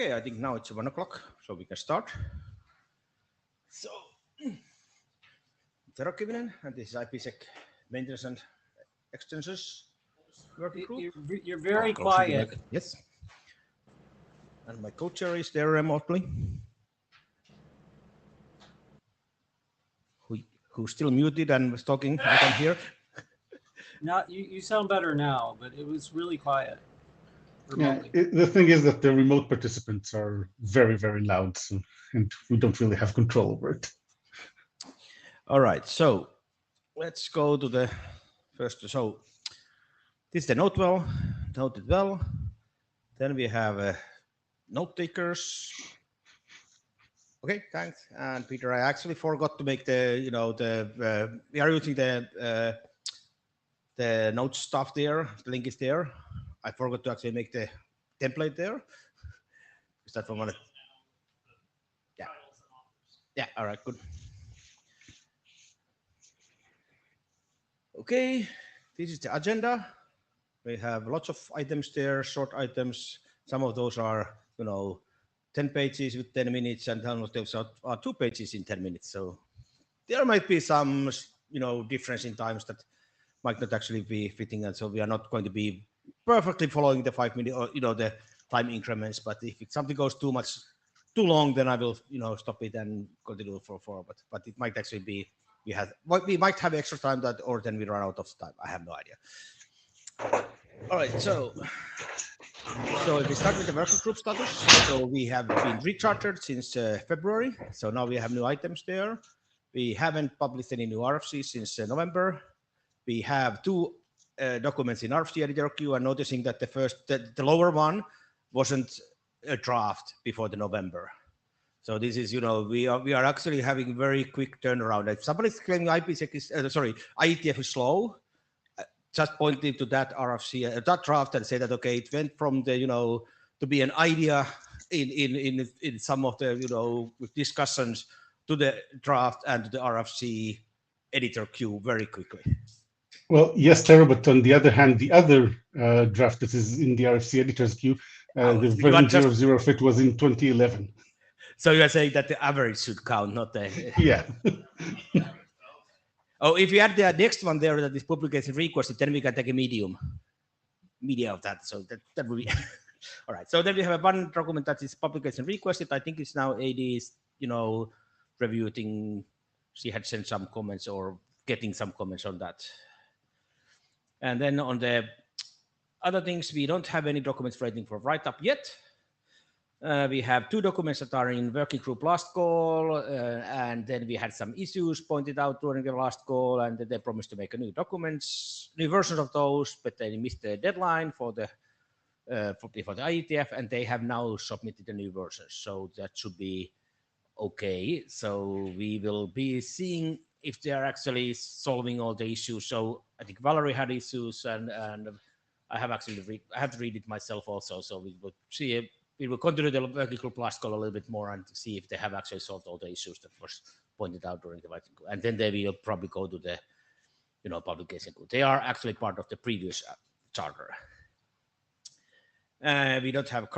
Okay, I think now it's 1 o'clock, so we can start. So, Tero Kivinen, and this is IPSEC Maintenance and Extensions Working Group. You're very quiet. Yes. And my co-chair is there remotely. Who's still muted and was talking, I can hear. Now you sound better now, but it was really quiet. Yeah, the thing is that the remote participants are very, very loud, so, and we don't really have control over it. All right, so let's go to the first. So this is the noted well. Then we have note takers. Okay, thanks. And Peter, I actually forgot to make the, we are using the note stuff there. The link is there. I forgot to actually make the template there. Is that one? Yeah. Yeah. All right. Good. Okay. This is the agenda. We have lots of items there, short items. Some of those are, 10 pages with 10 minutes, and some of those are 2 pages in 10 minutes. So there might be some, difference in times that might not actually be fitting, and so we are not going to be perfectly following the 5 minute or the time increments. But if something goes too long, then I will stop it and continue for forward. But it might actually be we might have extra time that, or then we run out of time. I have no idea. All right, so if we start with the working group status, so we have been rechartered since February. So now we have new items there. We haven't published any new RFCs since November. We have 2 documents in RFC editor queue, and noticing that the lower one wasn't a draft before the November. So this is, we are actually having very quick turnaround. If somebody's claiming IPSEC is, IETF is slow, just point into that RFC, that draft, and say that, okay, it went from the, to be an idea in some of the, discussions to the draft and to the RFC editor queue very quickly. Well, yes, Tero, but on the other hand, the other draft that is in the RFC editor's queue, the version 00 of it was in 2011. So you are saying that the average should count, not the... Yeah. Oh, if you add the next one there that is publication requested, then we can take a media of that. So that would be... All right. So then we have one document that is publication requested. I think it's now AD's, reviewing. She had sent some comments or getting some comments on that. And then on the other things, we don't have any documents waiting for write-up yet. We have 2 documents that are in working group last call, and then we had some issues pointed out during the last call, and they promised to make a new versions of those, but they missed the deadline for the IETF, and they have now submitted the new versions. So that should be okay. So we will be seeing if they are actually solving all the issues. So I think Valerie had issues, and I have actually I have to read it myself also. So we will see. We will continue the working group last call a little bit more and see if they have actually solved all the issues that was pointed out during the working group. And then they will probably go to the, publication group. They are actually part of the previous charter. We don't have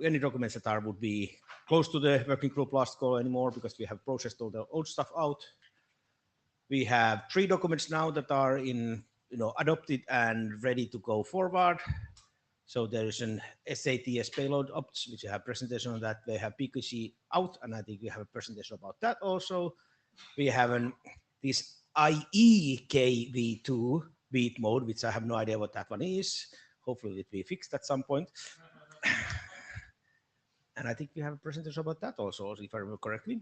any documents that would be close to the working group last call anymore because we have processed all the old stuff out. We have 3 documents now that are in, adopted and ready to go forward. So there is an SATS payload ops, which I have presentation on that. They have PQC out, and I think we have a presentation about that also. We have this IEKV2 beat mode, which I have no idea what that one is. Hopefully it will be fixed at some point. And I think we have a presentation about that also, if I remember correctly.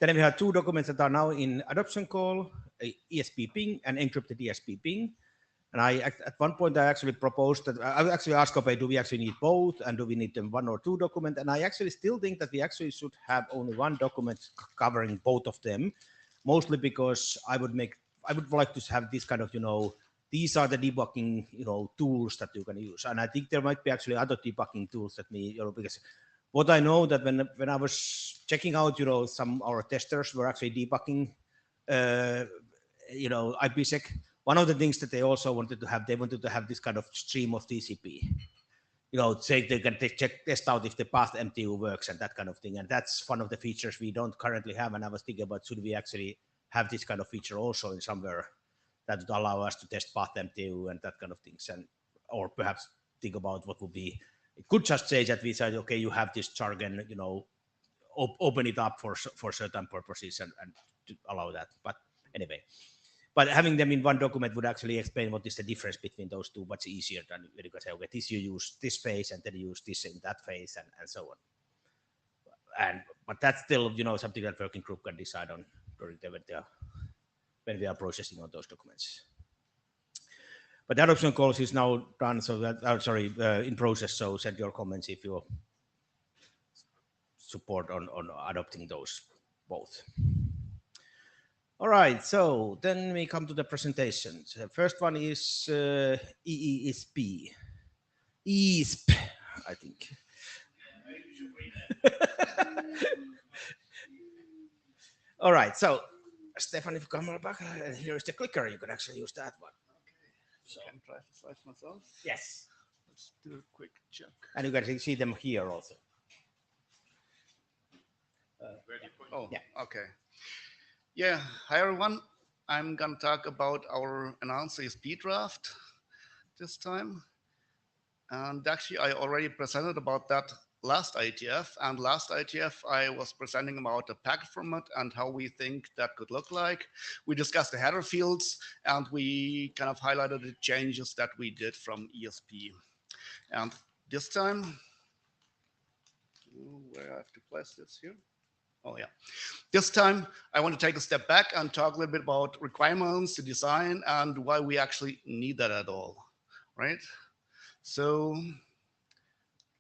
Then we have 2 documents that are now in adoption call, ESP ping and encrypted ESP ping. And at one point, I actually proposed that I actually asked, okay, do we actually need both? And do we need them 1 or 2 documents? And I actually still think that we actually should have only 1 document covering both of them, mostly because I would like to have this kind of, these are the debugging, tools that you can use. And I think there might be actually other debugging tools that because what I know that when I was checking out, some of our testers were actually debugging, IPSEC. One of the things that they also wanted to have, this kind of stream of TCP. say they can test out if the path MTU works and that kind of thing. And that's one of the features we don't currently have. And I was thinking about, should we actually have this kind of feature also in somewhere that would allow us to test path MTU and that kind of things, and or perhaps think about what would be. It could just say that we said, okay, you have this jargon, open it up for certain purposes and to allow that. But anyway, but having them in one document would actually explain what is the difference between those two. Much easier than you can say, okay, this you use this phase and then you use this in that phase and so on. But that's still something that working group can decide on during when we are processing on those documents. But the adoption calls is now done, so that in process. So send your comments if you support on adopting those both. All right, so then we come to the presentations. The first one is EESP. EESP, I think. All right, so Stefan, if you come back, here's the clicker. You can actually use that one. So I can try the slides myself. Yes. Let's do a quick check. And you can see them here also. Oh, yeah. Okay. Yeah, hi everyone. I'm going to talk about our announced ESP draft this time. And actually, I already presented about that last IETF. And last IETF, I was presenting about the packet format and how we think that could look like. We discussed the header fields, and we kind of highlighted the changes that we did from ESP. And this time, where I have to place this here. Oh, yeah. This time, I want to take a step back and talk a little bit about requirements, the design, and why we actually need that at all, right? So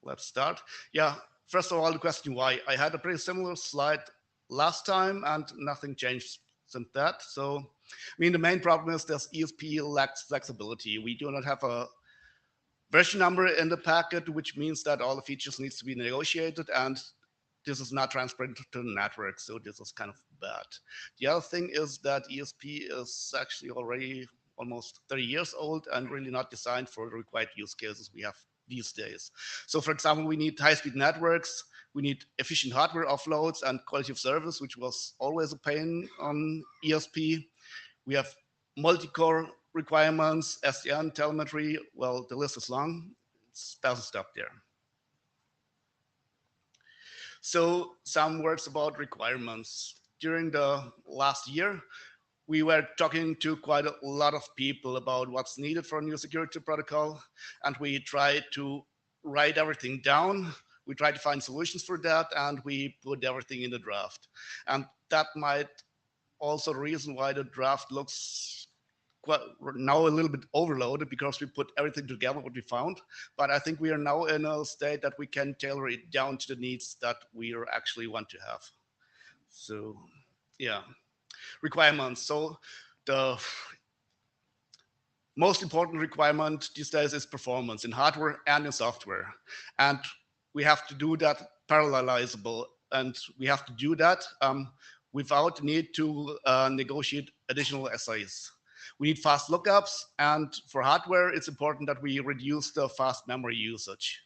let's start. Yeah, first of all, the question why. I had a pretty similar slide last time, and nothing changed since that. So, I mean, the main problem is this ESP lacks flexibility. We do not have a version number in the packet, which means that all the features needs to be negotiated, and this is not transparent to the network, so this is kind of bad. The other thing is that ESP is actually already almost 30 years old and really not designed for the required use cases we have these days. So for example, we need high-speed networks, we need efficient hardware offloads and quality of service, which was always a pain on ESP. We have multi-core requirements, SDN, telemetry, well, the list is long, it doesn't stop there. So some words about requirements. During the last year, we were talking to quite a lot of people about what's needed for a new security protocol, and we tried to write everything down. We tried to find solutions for that, and we put everything in the draft. And that might also the reason why the draft looks now a little bit overloaded, because we put everything together what we found. But I think we are now in a state that we can tailor it down to the needs that we actually want to have. So yeah, requirements. So the most important requirement these days is performance in hardware and in software. And we have to do that parallelizable, and we have to do that without the need to negotiate additional SIs. We need fast lookups, and for hardware, it's important that we reduce the fast memory usage.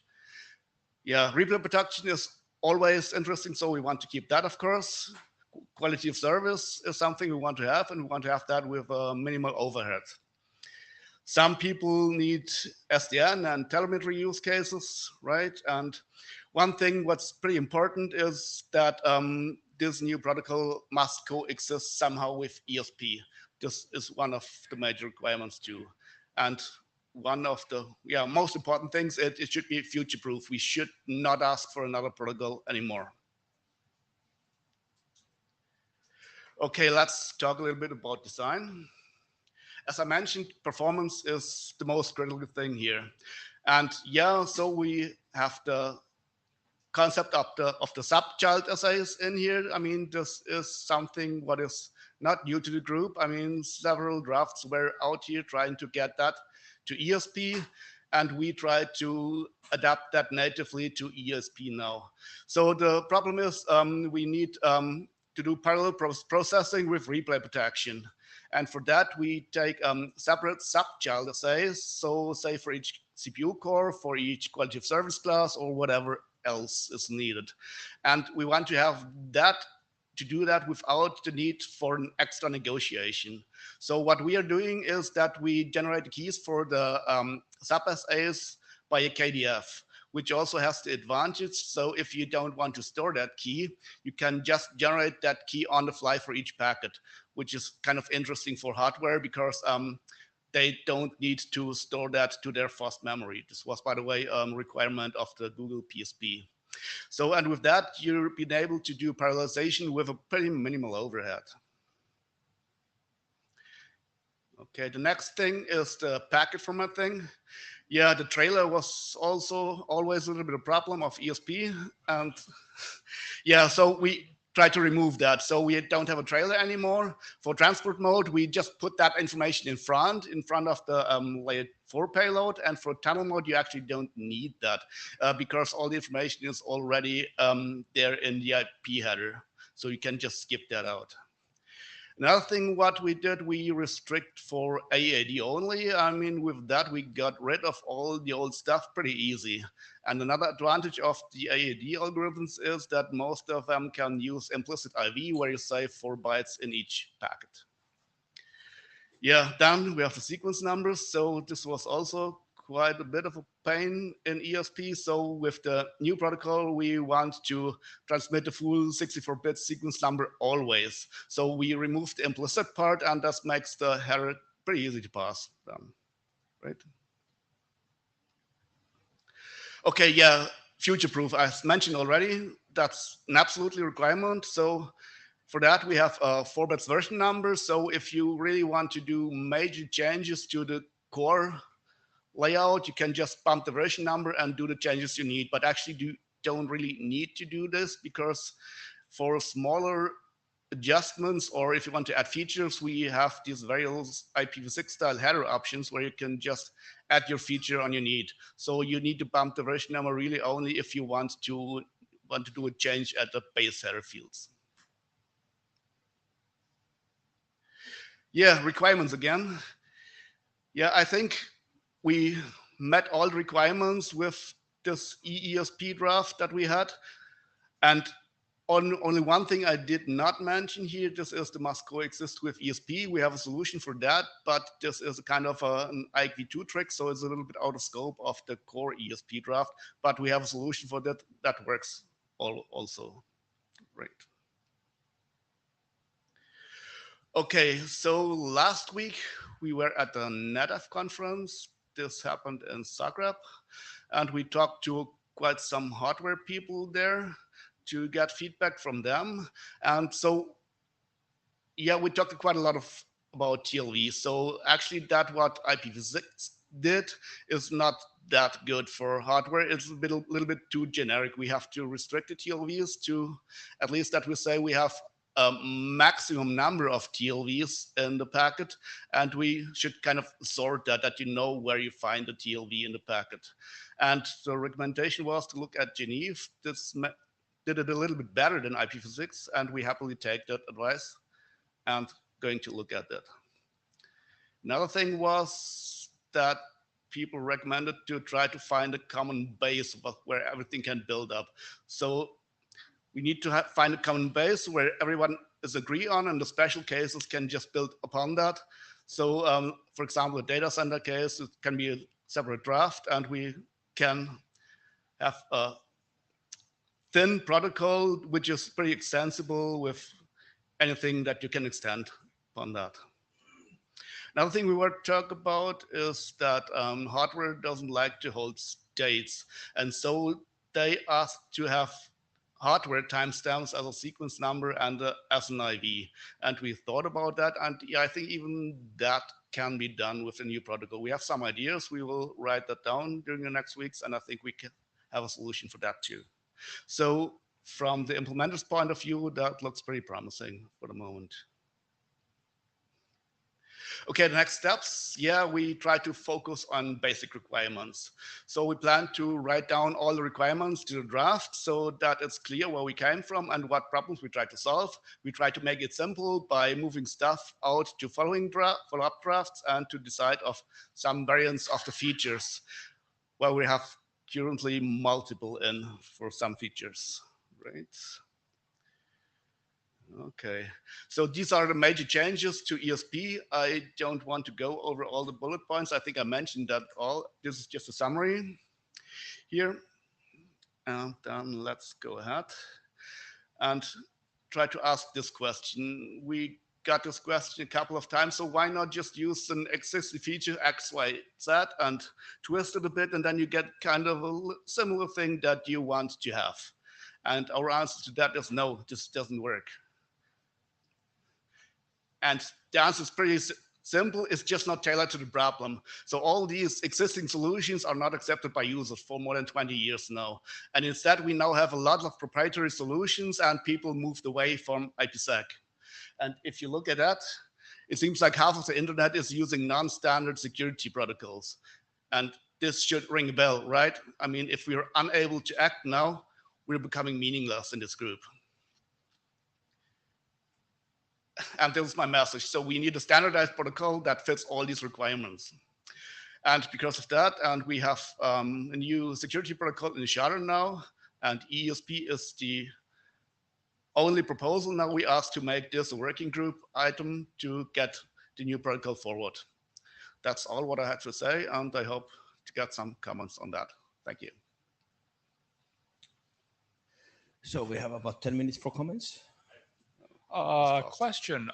Yeah, replay protection is always interesting, so we want to keep that, of course. Quality of service is something we want to have, and we want to have that with minimal overhead. Some people need SDN and telemetry use cases, right? And one thing what's pretty important is that this new protocol must coexist somehow with ESP. This is one of the major requirements too. And one of the most important things, it should be future-proof. We should not ask for another protocol anymore. Okay, let's talk a little bit about design. As I mentioned, performance is the most critical thing here. And yeah, so we have the concept of the sub-child essays in here. I mean, this is something what is not new to the group. I mean, several drafts were out here trying to get that to ESP, and we try to adapt that natively to ESP now. So the problem is we need to do parallel processing with replay protection. And for that, we take separate sub-child assays. So say for each CPU core, for each quality of service class, or whatever else is needed. And we want to have that to do that without the need for an extra negotiation. So what we are doing is that we generate the keys for the sub-assays by a KDF, which also has the advantage. So if you don't want to store that key, you can just generate that key on the fly for each packet, which is kind of interesting for hardware because they don't need to store that to their fast memory. This was, by the way, a requirement of the Google PSP. So, and with that, you've been able to do parallelization with a pretty minimal overhead. Okay, the next thing is the packet formatting. Yeah, the trailer was also always a little bit of problem of ESP. And yeah, so we try to remove that. So we don't have a trailer anymore. For transport mode, we just put that information in front of the layer 4 payload. And for tunnel mode, you actually don't need that because all the information is already there in the IP header. So you can just skip that out. Another thing what we did, we restrict for AAD only. I mean, with that, we got rid of all the old stuff pretty easy. And another advantage of the AAD algorithms is that most of them can use implicit IV, where you save 4 bytes in each packet. Yeah, then we have the sequence numbers. So this was also quite a bit of a pain in ESP. So with the new protocol, we want to transmit the full 64-bit sequence number always. So we removed the implicit part, and that makes the header pretty easy to pass. Right? Okay, yeah, future-proof, as mentioned already, that's an absolutely requirement. So for that, we have a 4-bit version number. So if you really want to do major changes to the core layout, you can just bump the version number and do the changes you need. But actually, you don't really need to do this because for smaller adjustments, or if you want to add features, we have these various IPv6 style header options where you can just add your feature on your need. So you need to bump the version number really only if you want to do a change at the base header fields. Yeah, requirements again. Yeah, I think we met all the requirements with this EESP draft that we had. And only one thing I did not mention here, this is the must coexist with ESP. We have a solution for that, but this is a kind of an IQ2 trick, so it's a little bit out of scope of the core ESP draft, but we have a solution for that that works also. Right. Okay, so last week we were at the NetF conference. This happened in Zagreb, and we talked to quite some hardware people there to get feedback from them. And so, yeah, we talked quite a lot about TLV. So actually that what IPv6 did is not that good for hardware. It's a little bit too generic. We have to restrict the TLVs to, at least that we say we have a maximum number of TLVs in the packet, and we should kind of sort that you know where you find the TLV in the packet. And the recommendation was to look at Geneve. This did it a little bit better than IPv6, and we happily take that advice and going to look at that. Another thing was that people recommended to try to find a common base where everything can build up. So we need to find a common base where everyone is agree on, and the special cases can just build upon that. So for example, a data center case, it can be a separate draft, and we can have a thin protocol, which is pretty extensible with anything that you can extend upon that. Another thing we want to talk about is that hardware doesn't like to hold states. And so they asked to have hardware timestamps as a sequence number and as an IV. And we thought about that. And yeah, I think even that can be done with the new protocol. We have some ideas. We will write that down during the next weeks. And I think we can have a solution for that too. So from the implementer's point of view, that looks pretty promising for the moment. Okay, the next steps. Yeah, we try to focus on basic requirements. So we plan to write down all the requirements to the draft so that it's clear where we came from and what problems we try to solve. We try to make it simple by moving stuff out to follow-up drafts and to decide of some variants of the features where we have currently multiple in for some features, right? Okay, so these are the major changes to ESP. I don't want to go over all the bullet points. I think I mentioned that all. This is just a summary here. And then let's go ahead and try to ask this question. We got this question a couple of times, so why not just use an existing feature X, Y, Z and twist it a bit, and then you get kind of a similar thing that you want to have. And our answer to that is no, this doesn't work. And the answer is pretty simple. It's just not tailored to the problem. So all these existing solutions are not accepted by users for more than 20 years now. And instead, we now have a lot of proprietary solutions and people moved away from IPSEC. And if you look at that, it seems like half of the internet is using non-standard security protocols. And this should ring a bell, right? I mean, if we're unable to act now, we're becoming meaningless in this group. And this is my message. So we need a standardized protocol that fits all these requirements. And because of that, and we have a new security protocol in the charter now, and ESP is the only proposal now we ask to make this a working group item to get the new protocol forward. That's all what I had to say, and I hope to get some comments on that. Thank you. So we have about 10 minutes for comments. Question.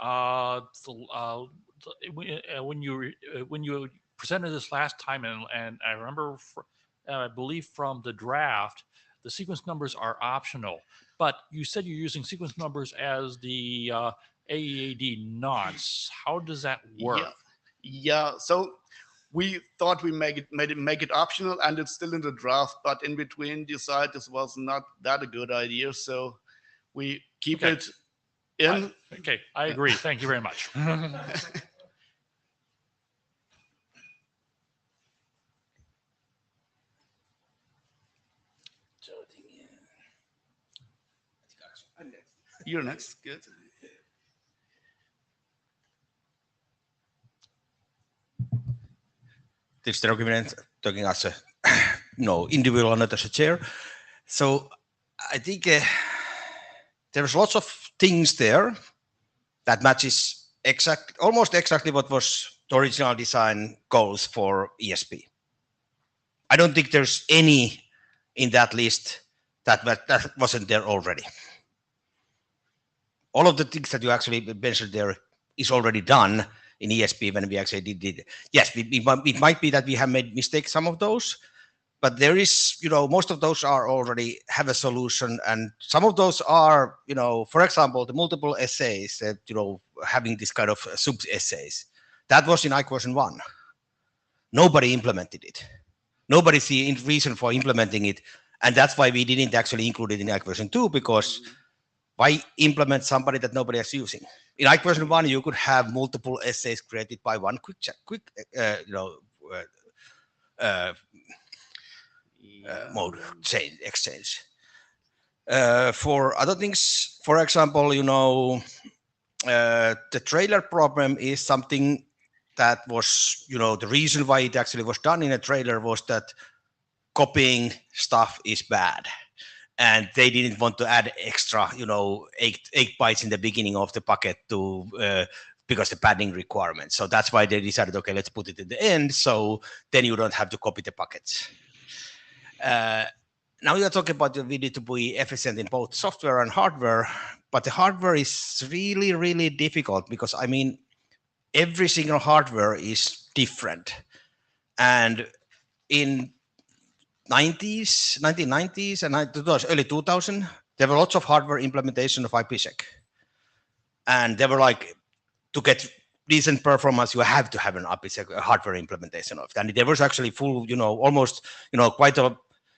When you presented this last time, and I remember, I believe from the draft, the sequence numbers are optional. But you said you're using sequence numbers as the AEAD nonce. How does that work? Yeah. So we thought we make it optional, and it's still in the draft. But in between, decided this was not that a good idea. So we keep it in. Okay, I agree. Thank you very much. You're next. Good. This document talking as a individual, not as a chair. So I think there's lots of things there that matches almost exactly what was the original design goals for ESP. I don't think there's any in that list that wasn't there already. All of the things that you actually mentioned there is already done in ESP when we actually did it. Yes, it might be that we have made mistakes, some of those, but there is, most of those are already have a solution, and some of those are, for example, the multiple essays that, having this kind of sub essays. That was in IC version 1. Nobody implemented it. Nobody see reason for implementing it, and that's why we didn't actually include it in IC version 2, because why implement somebody that nobody is using? In IC version 1, you could have multiple essays created by one quick mode exchange. For other things, for example, the trailer problem is something that was, the reason why it actually was done in a trailer was that copying stuff is bad. And they didn't want to add extra, 8 bytes in the beginning of the packet to because the padding requirements. So that's why they decided, okay, let's put it at the end. So then you don't have to copy the packets. Now you're talking about we need to be efficient in both software and hardware, but the hardware is really, really difficult because every single hardware is different. And in 1990s and early 2000, there were lots of hardware implementation of IPSEC. And they were like, to get decent performance, you have to have an IPSEC hardware implementation of it. And there was actually full, almost, quite a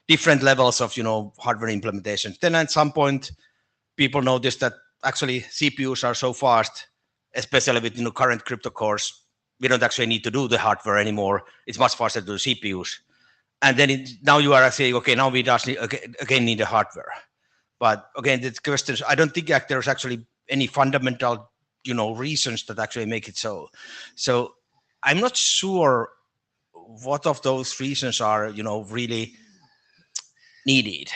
different levels of, hardware implementation. Then at some point, people noticed that actually CPUs are so fast, especially with, current crypto cores, we don't actually need to do the hardware anymore. It's much faster to do CPUs. And then now you are saying, okay, now we just need, again need the hardware. But again, the questions, I don't think that there's actually any fundamental, reasons that actually make it so. So I'm not sure what of those reasons are, really needed.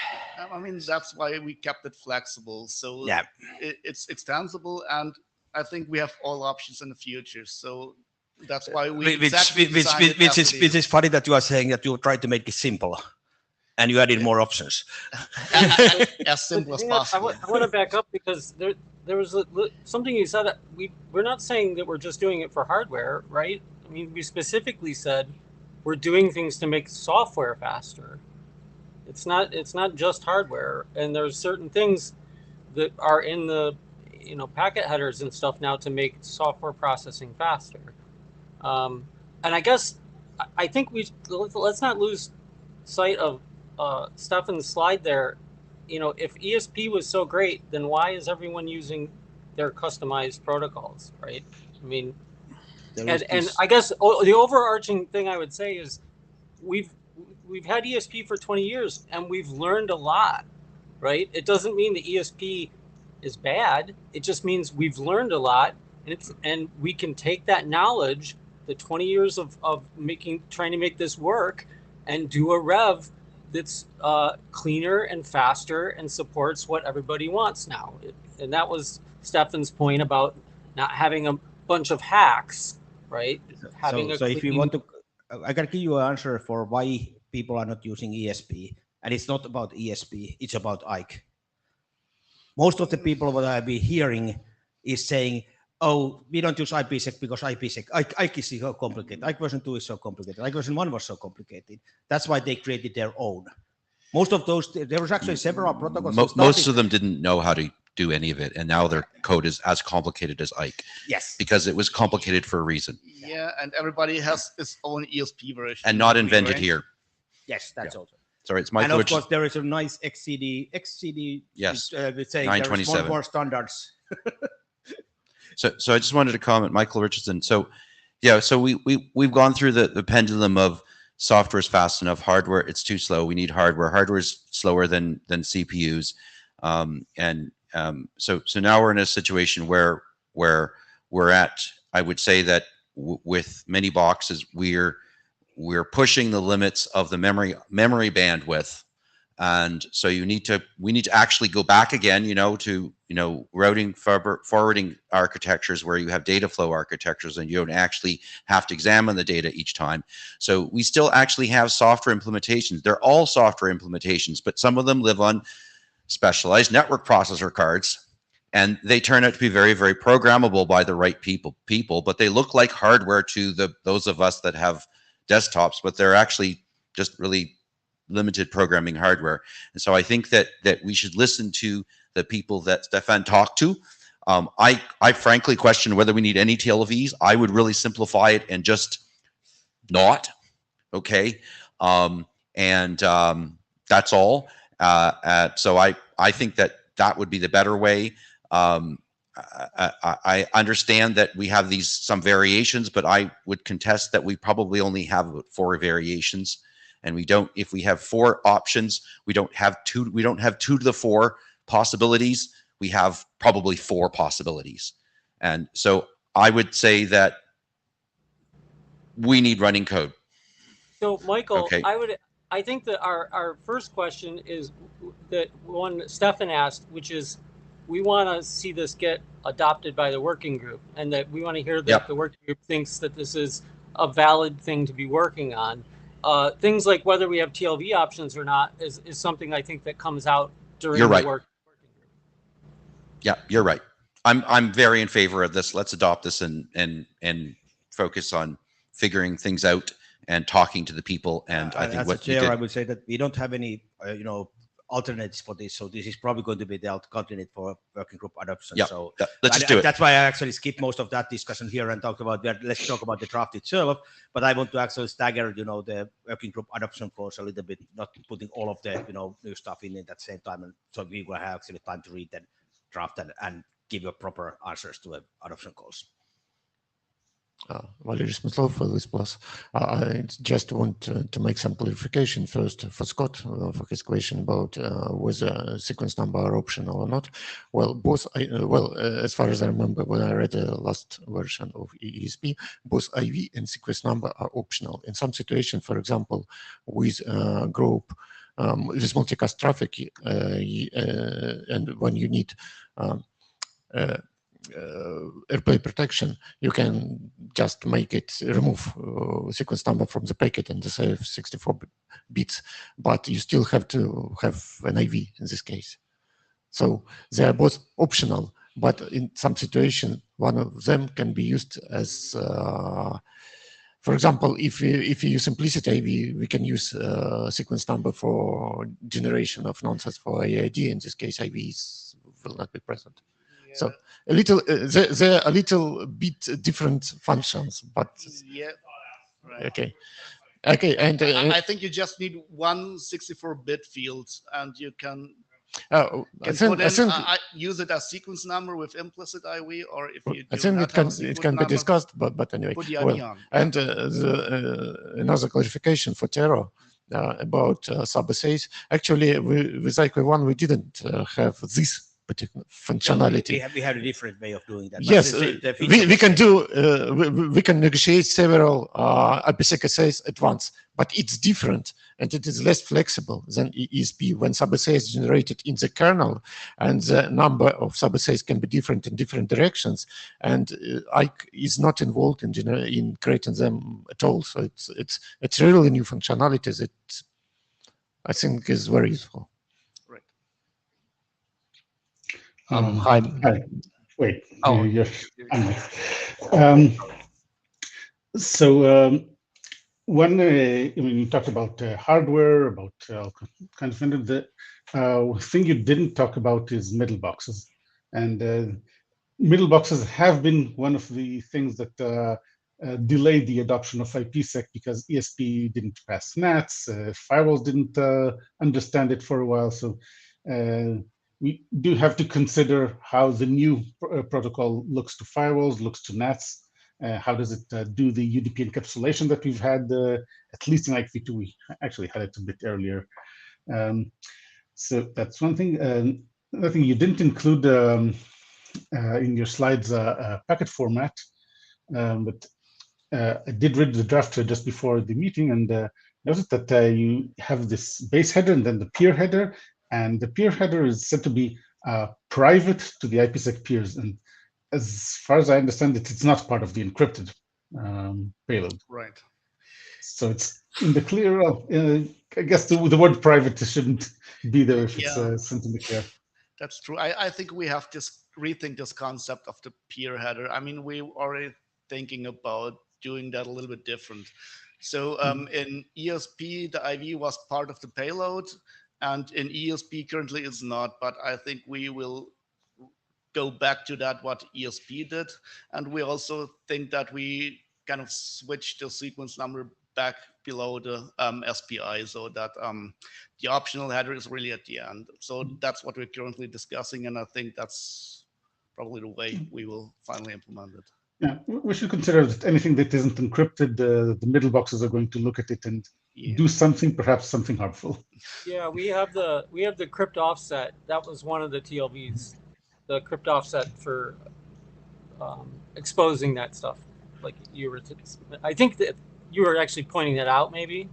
I mean, that's why we kept it flexible. So Yeah. it's extensible, and I think we have all options in the future. So that's why we Which designed it as it is funny that you are saying that you tried to make it simple and you added more options. as simple as Hang on, possible. I want to back up because there was something you said. We're not saying that we're just doing it for hardware, right? I mean, we specifically said we're doing things to make software faster. It's not just hardware, and there's certain things that are in the packet headers and stuff now to make software processing faster. And I guess I think let's not lose sight of Stefan's slide there. If ESP was so great, then why is everyone using their customized protocols, right? I mean, and I guess the overarching thing I would say is we've had ESP for 20 years and we've learned a lot, right? It doesn't mean the ESP is bad. It just means we've learned a lot, and we can take that knowledge, the 20 years of trying to make this work, and do a rev that's cleaner and faster and supports what everybody wants now. And that was Stefan's point about not having a bunch of hacks, right? So if you want to, I can give you an answer for why people are not using ESP, and it's not about ESP, it's about IKE. Most of the people what I've been hearing is saying, oh, we don't use IPSEC because IKE is so complicated. IKE version 2 is so complicated. IKE version 1 was so complicated. That's why they created their own. Most of those, there was actually several protocols. Most of them didn't know how to do any of it, and now their code is as complicated as IKE. Yes. Because it was complicated for a reason. Yeah, and everybody has its own ESP version. And not invented right? here. Yes, that's also. Sorry, it's Michael. And of course, there is a nice XCD. Yes, with saying there is more standards. So I just wanted to comment, Michael Richardson. So yeah, so we've gone through the pendulum of software is fast enough, hardware it's too slow. We need hardware. Hardware is slower than CPUs, so now we're in a situation where we're at. I would say that with many boxes, we're pushing the limits of the memory bandwidth, and so we need to actually go back again, to routing forwarding architectures where you have data flow architectures and you don't actually have to examine the data each time. So we still actually have software implementations. They're all software implementations, but some of them live on specialized network processor cards, and they turn out to be very, very programmable by the right people, but they look like hardware to those of us that have desktops, but they're actually just really limited programming hardware. And so I think that we should listen to the people that Stefan talked to. I frankly question whether we need any TLVs. I would really simplify it and just not. Okay. That's all. So I think that would be the better way. I understand that we have some variations, but I would contest that we probably only have about 4 variations, and we don't. If we have 4 options, we don't have 2. We don't have 2 to the 4 possibilities. We have probably 4 possibilities, and so I would say that we need running code. So Michael, Okay. I think that our first question is that one Stefan asked, which is, we want to see this get adopted by the working group, and that we want to hear that the working group thinks that this is a valid thing to be working on. Things like whether we have TLV options or not is something I think that comes out during the working group. Yeah, you're right. I'm very in favor of this. Let's adopt this and focus on figuring things out and talking to the people. And I think what you did, I would say that we don't have any alternatives for this, so this is probably going to be the alternate for working group adoption. Yeah, so let's just do it. That's why I actually skipped most of that discussion here and talked about that. Let's talk about the draft itself, but I want to actually stagger the working group adoption course a little bit, not putting all of the new stuff in at the same time, and so we will have actually time to read and draft and give you proper answers to adoption calls. Valery Smyslov for this plus. I just want to make some clarification first for Scott for his question about whether sequence number are optional or not. Well, both. As far as I remember, when I read the last version of ESP, both IV and sequence number are optional. In some situations, for example, with group with multicast traffic, and when you need airplay protection, you can just make it remove sequence number from the packet and save 64 bits, but you still have to have an IV in this case. So they are both optional, but in some situation, one of them can be used as, for example, if you use implicit IV, we can use sequence number for generation of nonsense for AID. In this case, IVs will not be present. Yeah. So a little, they're a little bit different functions, but yeah, right. Okay, and I think you just need one 64-bit field, and you can use it as sequence number with implicit IV, or if you do I think it can be discussed, but anyway. Put the IV on. And another clarification for Tero about sub-assays. Actually, with IQ1, we didn't have this particular functionality. We have a different way of doing that. Yes, we can do. We can negotiate several IPsec assays at once, but it's different and it is less flexible than ESP. When sub-assay is generated in the kernel, and the number of sub-assays can be different in different directions, and IC is not involved in creating them at all. So it's really new functionalities that I think is very useful. Hi. Wait. Oh, you're so when you talked about hardware, about kind of the thing you didn't talk about is middle boxes, and middle boxes have been one of the things that delayed the adoption of IPsec because ESP didn't pass NATs, firewalls didn't understand it for a while, so. We do have to consider how the new protocol looks to firewalls, looks to NATs. How does it do the UDP encapsulation that we've had, at least in IPv2? We actually had it a bit earlier. So that's one thing. Another thing you didn't include in your slides packet format, but I did read the draft just before the meeting and noticed that you have this base header and then the peer header. And the peer header is said to be private to the IPsec peers. And as far as I understand it, it's not part of the encrypted payload. Right. So it's in the clear. I guess the word private shouldn't be there if it's sent in the clear. That's true. I think we have to rethink this concept of the peer header. I mean, we're already thinking about doing that a little bit different. So in ESP, the IV was part of the payload. And in ESP currently it's not, but I think we will go back to that, what ESP did. And we also think that we kind of switch the sequence number back below the SPI so that the optional header is really at the end. So that's what we're currently discussing. And I think that's probably the way we will finally implement it. Yeah, we should consider that anything that isn't encrypted, the middle boxes are going to look at it and do something, perhaps something harmful. Yeah, we have the crypt offset. That was one of the TLVs, the crypt offset for exposing that stuff. Like you were, I think that you were actually pointing that out, maybe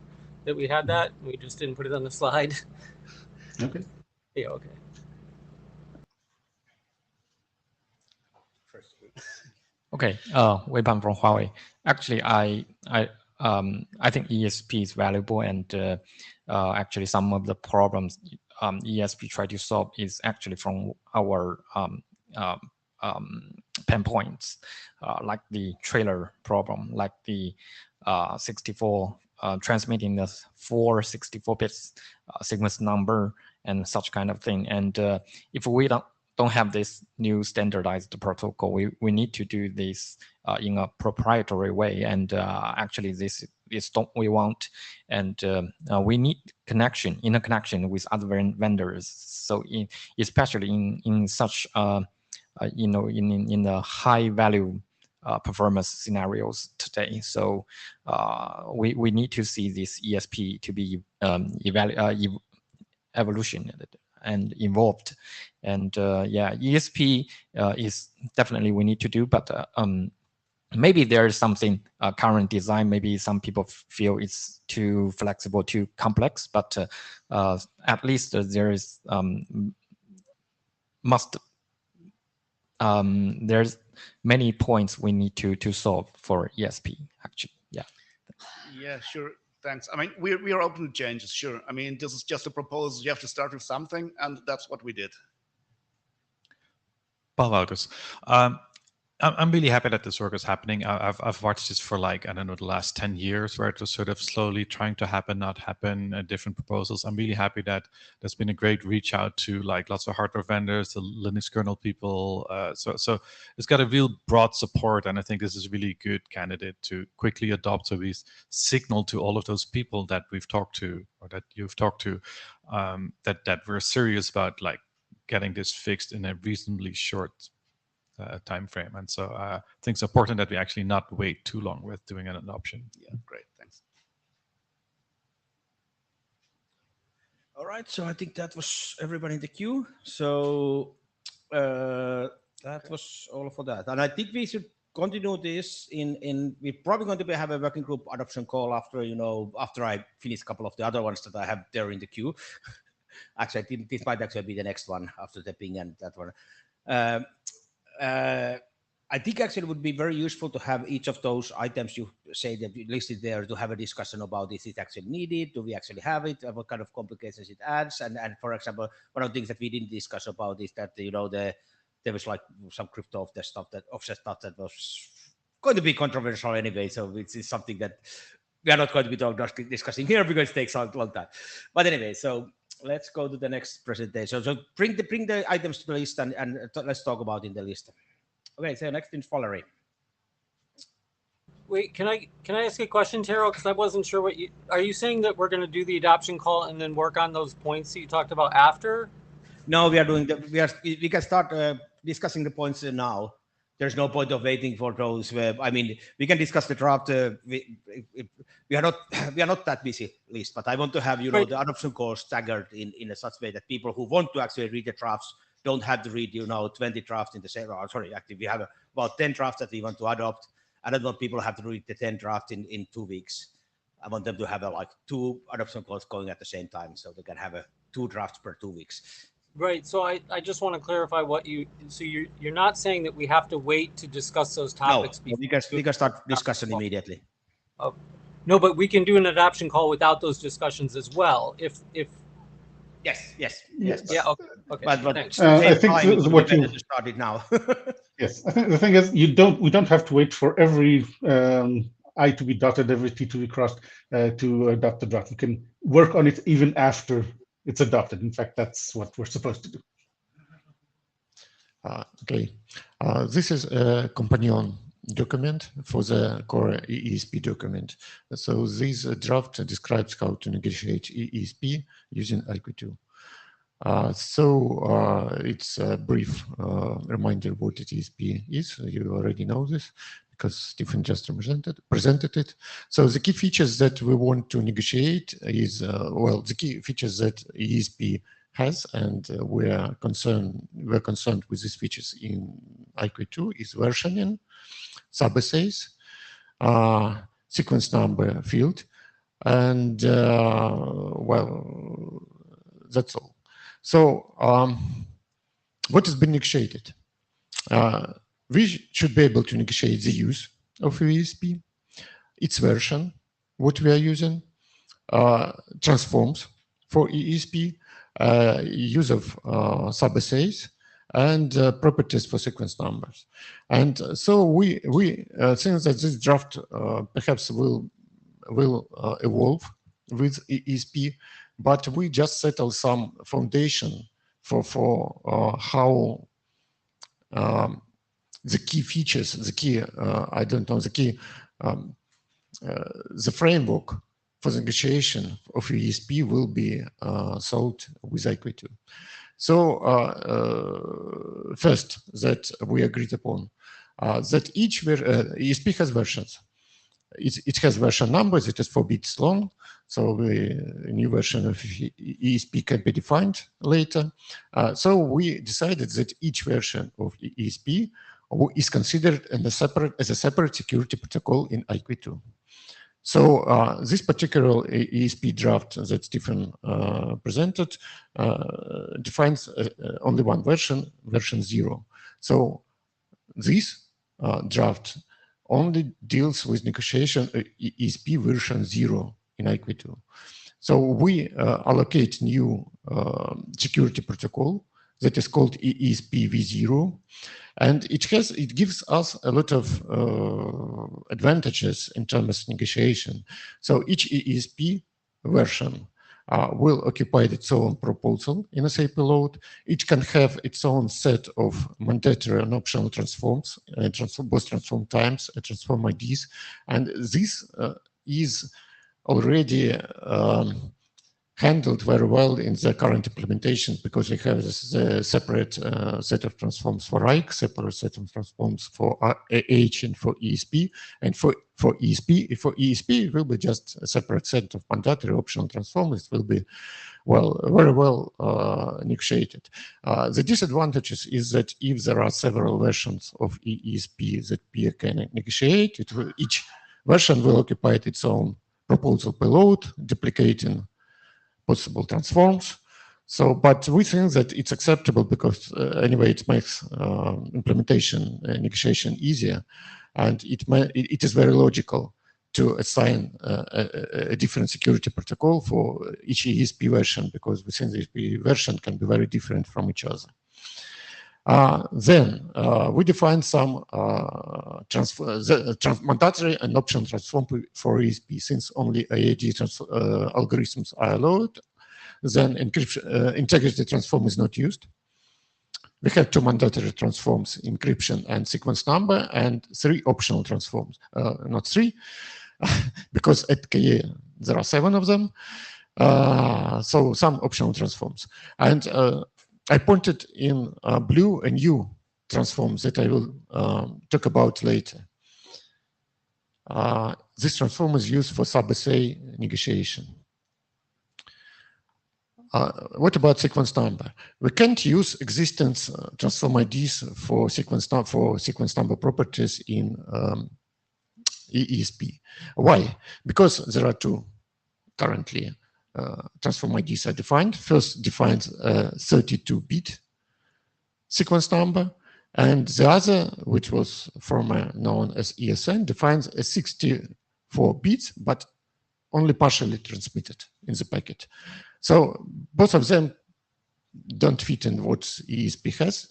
that we had that. We just didn't put it on the slide. Okay. Yeah. Okay. Okay, Weiban from Huawei. Actually, I think ESP is valuable, and actually some of the problems ESP try to solve is actually from our pain points, like the trailer problem, like the 64 transmitting the 464 bits sequence number and such kind of thing. And if we don't have this new standardized protocol, we need to do this in a proprietary way, and actually this is what we want, and we need interconnection with other vendors. So especially in such in the high value performance scenarios today. So we need to see this ESP to be evolution and involved. And yeah, ESP is definitely we need to do, but maybe there is something current design, maybe some people feel it's too flexible, too complex, but at least there is there's many points we need to solve for ESP actually. Yeah. Yeah, sure. Thanks. I mean, we are open to changes, sure. I mean, this is just a proposal. You have to start with something, and that's what we did. Paul Wouters. I'm really happy that this work is happening. I've watched this for like, I don't know, the last 10 years where it was sort of slowly trying to happen, not happen, different proposals. I'm really happy that there's been a great reach out to like lots of hardware vendors, the Linux kernel people. So it's got a real broad support. And I think this is a really good candidate to quickly adopt. So we signal to all of those people that we've talked to or that you've talked to that we're serious about like getting this fixed in a reasonably short time frame. And so I think it's important that we actually not wait too long with doing an adoption. Yeah, great, thanks. All right, so I think that was everybody in the queue. So that was all for that. And I think we should continue this we're probably going to have a working group adoption call after, after I finish a couple of the other ones that I have there in the queue. Actually, I think this might actually be the next one after the ping and that one. I think actually it would be very useful to have each of those items you say that you listed there to have a discussion about is it actually needed? Do we actually have it? What kind of complications it adds? And for example, one of the things that we didn't discuss about is that there was like some crypto offset stuff that was going to be controversial anyway. So it's something that we are not going to be discussing here because it takes a long time. But anyway, so let's go to the next presentation. So bring the items to the list and let's talk about in the list. Okay, so next is Valerie. Wait, can I ask a question, Tero? Because I wasn't sure are you saying that we're going to do the adoption call and then work on those points that you talked about after? No, we are doing we can start discussing the points now. There's no point of waiting for those. I mean, we can discuss the draft. We are not that busy list, but I want to have Right. the adoption call staggered in a such way that people who want to actually read the drafts don't have to read 20 drafts in the same. Sorry, actually, we have about 10 drafts that we want to adopt. I don't want people to have to read the 10 drafts in 2 weeks. I want them to have like 2 adoption calls going at the same time, so they can have 2 drafts per 2 weeks. Right. So I just want to clarify you're not saying that we have to wait to discuss those topics. No, we can start discussion immediately. No, but we can do an adoption call without those discussions as well. If Yes. yeah, okay. But Thanks. I think what you started now. yes, I think the thing is we don't have to wait for every I to be dotted, every T to be crossed to adopt the draft. We can work on it even after it's adopted. In fact, that's what we're supposed to do. Okay, this is a companion document for the core EESP document. So this draft describes how to negotiate EESP using IQ2. It's a brief reminder what EESP is. You already know this because Stephen just presented it. So the key features that we want to negotiate is, the key features that EESP has, and we're concerned with these features in IQ2 is versioning, sub-assays, sequence number field, and that's all. So what has been negotiated? We should be able to negotiate the use of EESP, its version, what we are using, transforms for EESP, use of sub-assays, and properties for sequence numbers. And so we think that this draft perhaps will evolve with EESP, but we just settle some foundation for how the key features, the framework for the negotiation of EESP will be solved with IQ2. So first that we agreed upon, that each ESP has versions. It has version numbers. It is 4 bits long. So a new version of ESP can be defined later. So we decided that each version of ESP is considered as a separate security protocol in IQ2. So this particular ESP draft that Stephen presented defines only one version, version 0. So this draft only deals with negotiation ESP version 0 in IQ2. So we allocate new security protocol that is called ESP v0, and it gives us a lot of advantages in terms of negotiation. So each ESP version will occupy its own proposal in SAP load. It can have its own set of mandatory and optional transforms, both transform times and transform IDs. And this is already handled very well in the current implementation, because we have this separate set of transforms for IC, separate set of transforms for H and for ESP. And for ESP, it will be just a separate set of mandatory optional transforms. It will be very well negotiated. The disadvantages is that if there are several versions of ESP that peer can negotiate, each version will occupy its own proposal payload, duplicating possible transforms. So, but we think that it's acceptable because anyway, it makes implementation negotiation easier, and it is very logical to assign a different security protocol for each ESP version, because we think the ESP version can be very different from each other. Then we define some mandatory and optional transform for ESP. Since only IAD algorithms are allowed, then integrity transform is not used. We have 2 mandatory transforms, encryption and sequence number, and 3 optional transforms. Not 3, because at KA there are 7 of them. So some optional transforms. And I pointed in blue a new transform that I will talk about later. This transform is used for sub-SA negotiation. What about sequence number? We can't use existence transform IDs for sequence number properties in ESP. Why? Because there are 2 currently. Transform IDs are defined. First defines a 32-bit sequence number, and the other, which was formerly known as ESN, defines a 64 bits, but only partially transmitted in the packet. So both of them don't fit in what ESP has,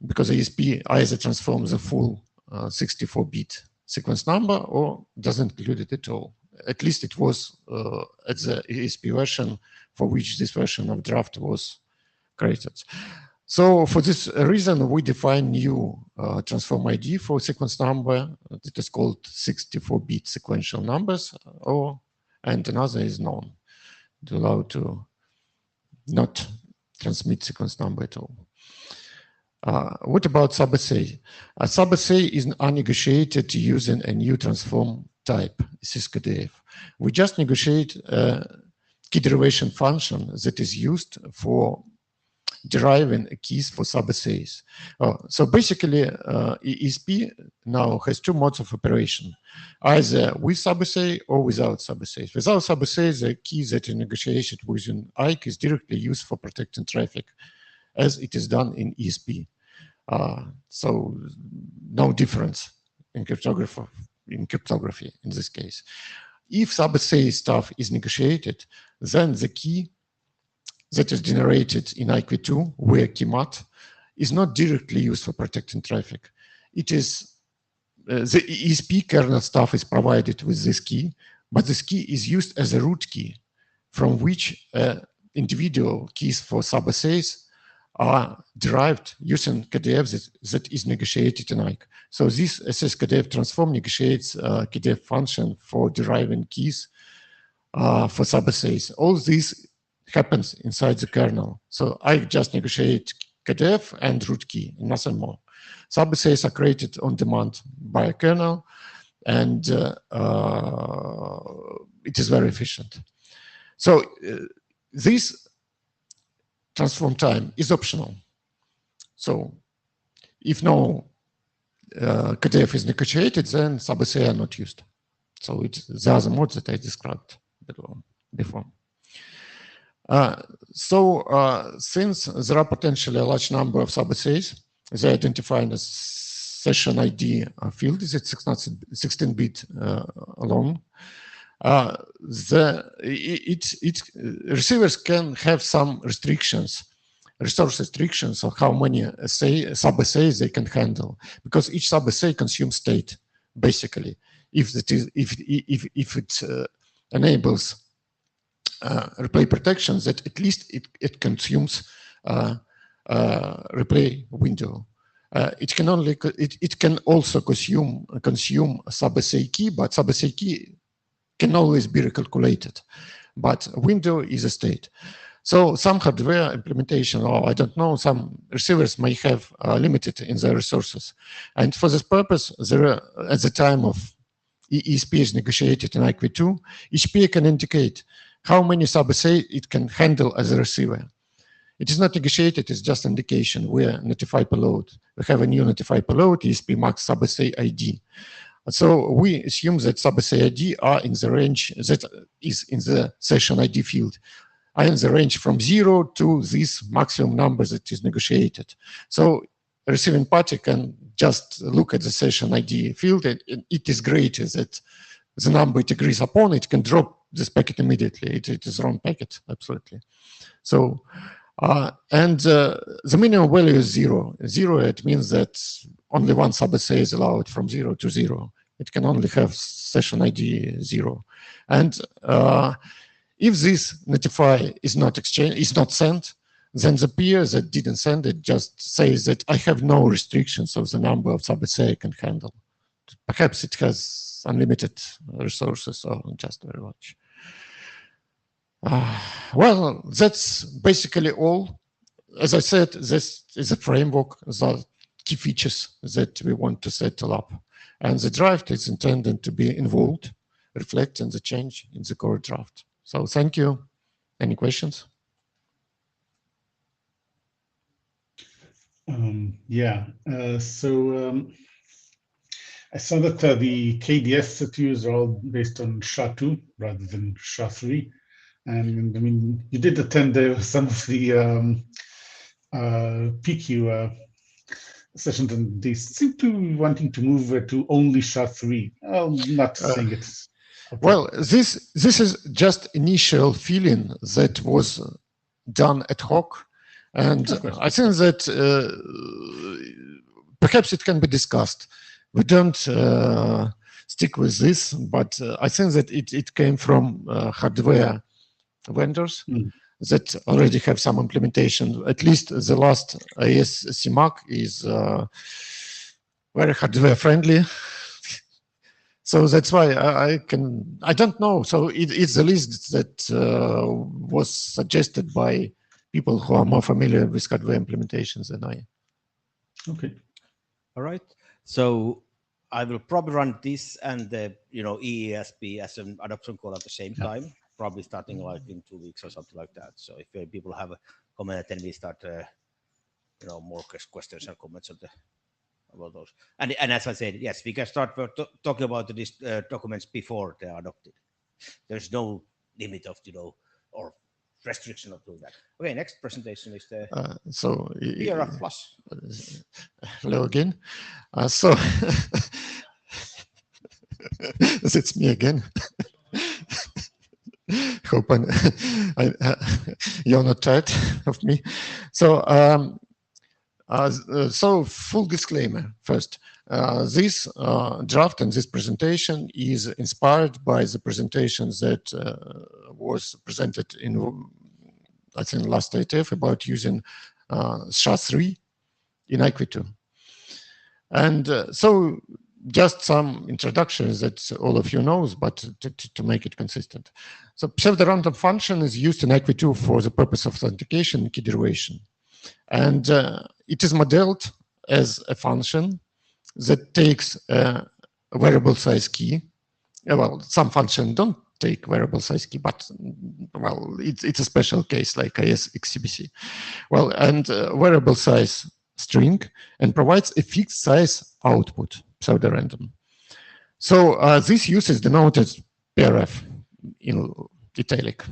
because ESP either transforms a full 64-bit sequence number or doesn't include it at all. At least it was at the ESP version for which this version of draft was created. So for this reason, we define new transform ID for sequence number that is called 64-bit sequential numbers, and another is known to allow to not transmit sequence number at all. What about sub-SA? Sub-SA is unnegotiated using a new transform type, syskdf. We just negotiate a key derivation function that is used for deriving keys for sub-SAs. So basically, ESP now has 2 modes of operation, either with sub-SA or without sub-SAs. Without sub-SAs, the key that is negotiated within IC is directly used for protecting traffic, as it is done in ESP. So no difference in cryptography in this case. If sub-SA stuff is negotiated, then the key that is generated in IQ2 via keymat is not directly used for protecting traffic. It is the ESP kernel stuff is provided with this key, but this key is used as a root key from which individual keys for sub-SAs are derived using KDF that is negotiated in IC. So this SSKDF transform negotiates KDF function for deriving keys for sub-SAs. All this happens inside the kernel. So I just negotiate KDF and root key, nothing more. Sub-assays are created on demand by a kernel, and it is very efficient. So this transform time is optional. So if no KDF is negotiated, then sub-assay are not used. So it's the other modes that I described before. Since there are potentially a large number of sub-assays, they identify as session ID field, is it 16-bit long. Receivers can have some restrictions, resource restrictions of how many sub-assays they can handle, because each sub-assay consumes state, basically. If it enables replay protection, that at least it consumes replay window. It can also consume a sub-assay key, but sub-assay key can always be recalculated. But window is a state. So some hardware implementation, or I don't know, some receivers may have limited in their resources. And for this purpose, there at the time of ESP is negotiated in IQ2, each peer can indicate how many sub-assay it can handle as a receiver. It is not negotiated, it's just indication where notify payload. We have a new notify payload, ESP max sub-assay ID. So we assume that sub-assay ID are in the range that is in the session ID field, are in the range from 0 to this maximum number that is negotiated. So a receiving party can just look at the session ID field, and it is great that the number it agrees upon, it can drop this packet immediately. It is wrong packet, absolutely. So, the minimum value is 0. 0, it means that only one sub-assay is allowed from 0 to 0. It can only have session ID 0. And if this notify is not sent, then the peer that didn't send it just says that I have no restrictions of the number of sub-assay I can handle. Perhaps it has unlimited resources or just very much. Well, that's basically all. As I said, this is a framework, the key features that we want to settle up. And the draft is intended to be involved, reflecting the change in the core draft. So thank you. Any questions? I saw that the KDS that you use are all based on SHA-2 rather than SHA-3. And I mean, you did attend some of the PQ sessions, and they seem to be wanting to move to only SHA-3. I'm not saying it's... Okay. Well, this is just initial feeling that was done ad hoc. And I think that perhaps it can be discussed. We don't stick with this, but I think that it came from hardware vendors that already have some implementation. At least the last IETF is very hardware friendly. So that's why I don't know. So it's the list that was suggested by people who are more familiar with hardware implementations than I. Okay. All right. So I will probably run this and the EESP as an adoption call at the same time, probably starting like in 2 weeks or something like that. So if people have a comment, then we start more questions and comments about those. And as I said, yes, we can start talking about these documents before they are adopted. There's no limit of or restriction of doing that. Okay, next presentation is the PRF Plus. Hello again. So it's me again. Hope you're not tired of me. So so full disclaimer first. This draft and this presentation is inspired by the presentations that was presented in, I think, last IETF about using SHA-3 in IQ2. And so just some introductions that all of you knows, but to make it consistent. So pseudo-random function is used in IQ2 for the purpose of authentication and key derivation. And it is modeled as a function that takes a variable size key. Well, some functions don't take variable size key, but well, it's a special case like IPSECME. Well, and variable size string, and provides a fixed size output, pseudo-random. So this use is denoted PRF in italic.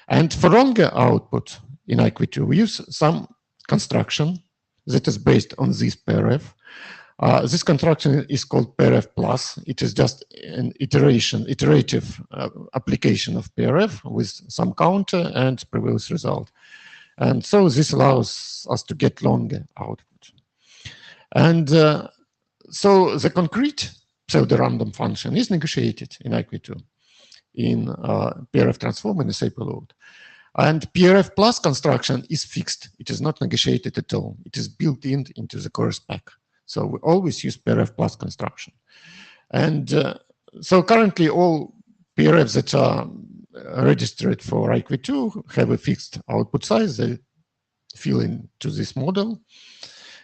And for longer output in IQ2, we use some construction that is based on this PRF. This construction is called PRF plus. It is just an iterative application of PRF with some counter and previous result. And so this allows us to get longer output. And so the concrete pseudo-random function is negotiated in IQ2 in PRF transform and SAP load. And PRF plus construction is fixed. It is not negotiated at all. It is built into the core spec. So we always use PRF plus construction. And so currently all PRFs that are registered for IQ2 have a fixed output size. They fill into this model.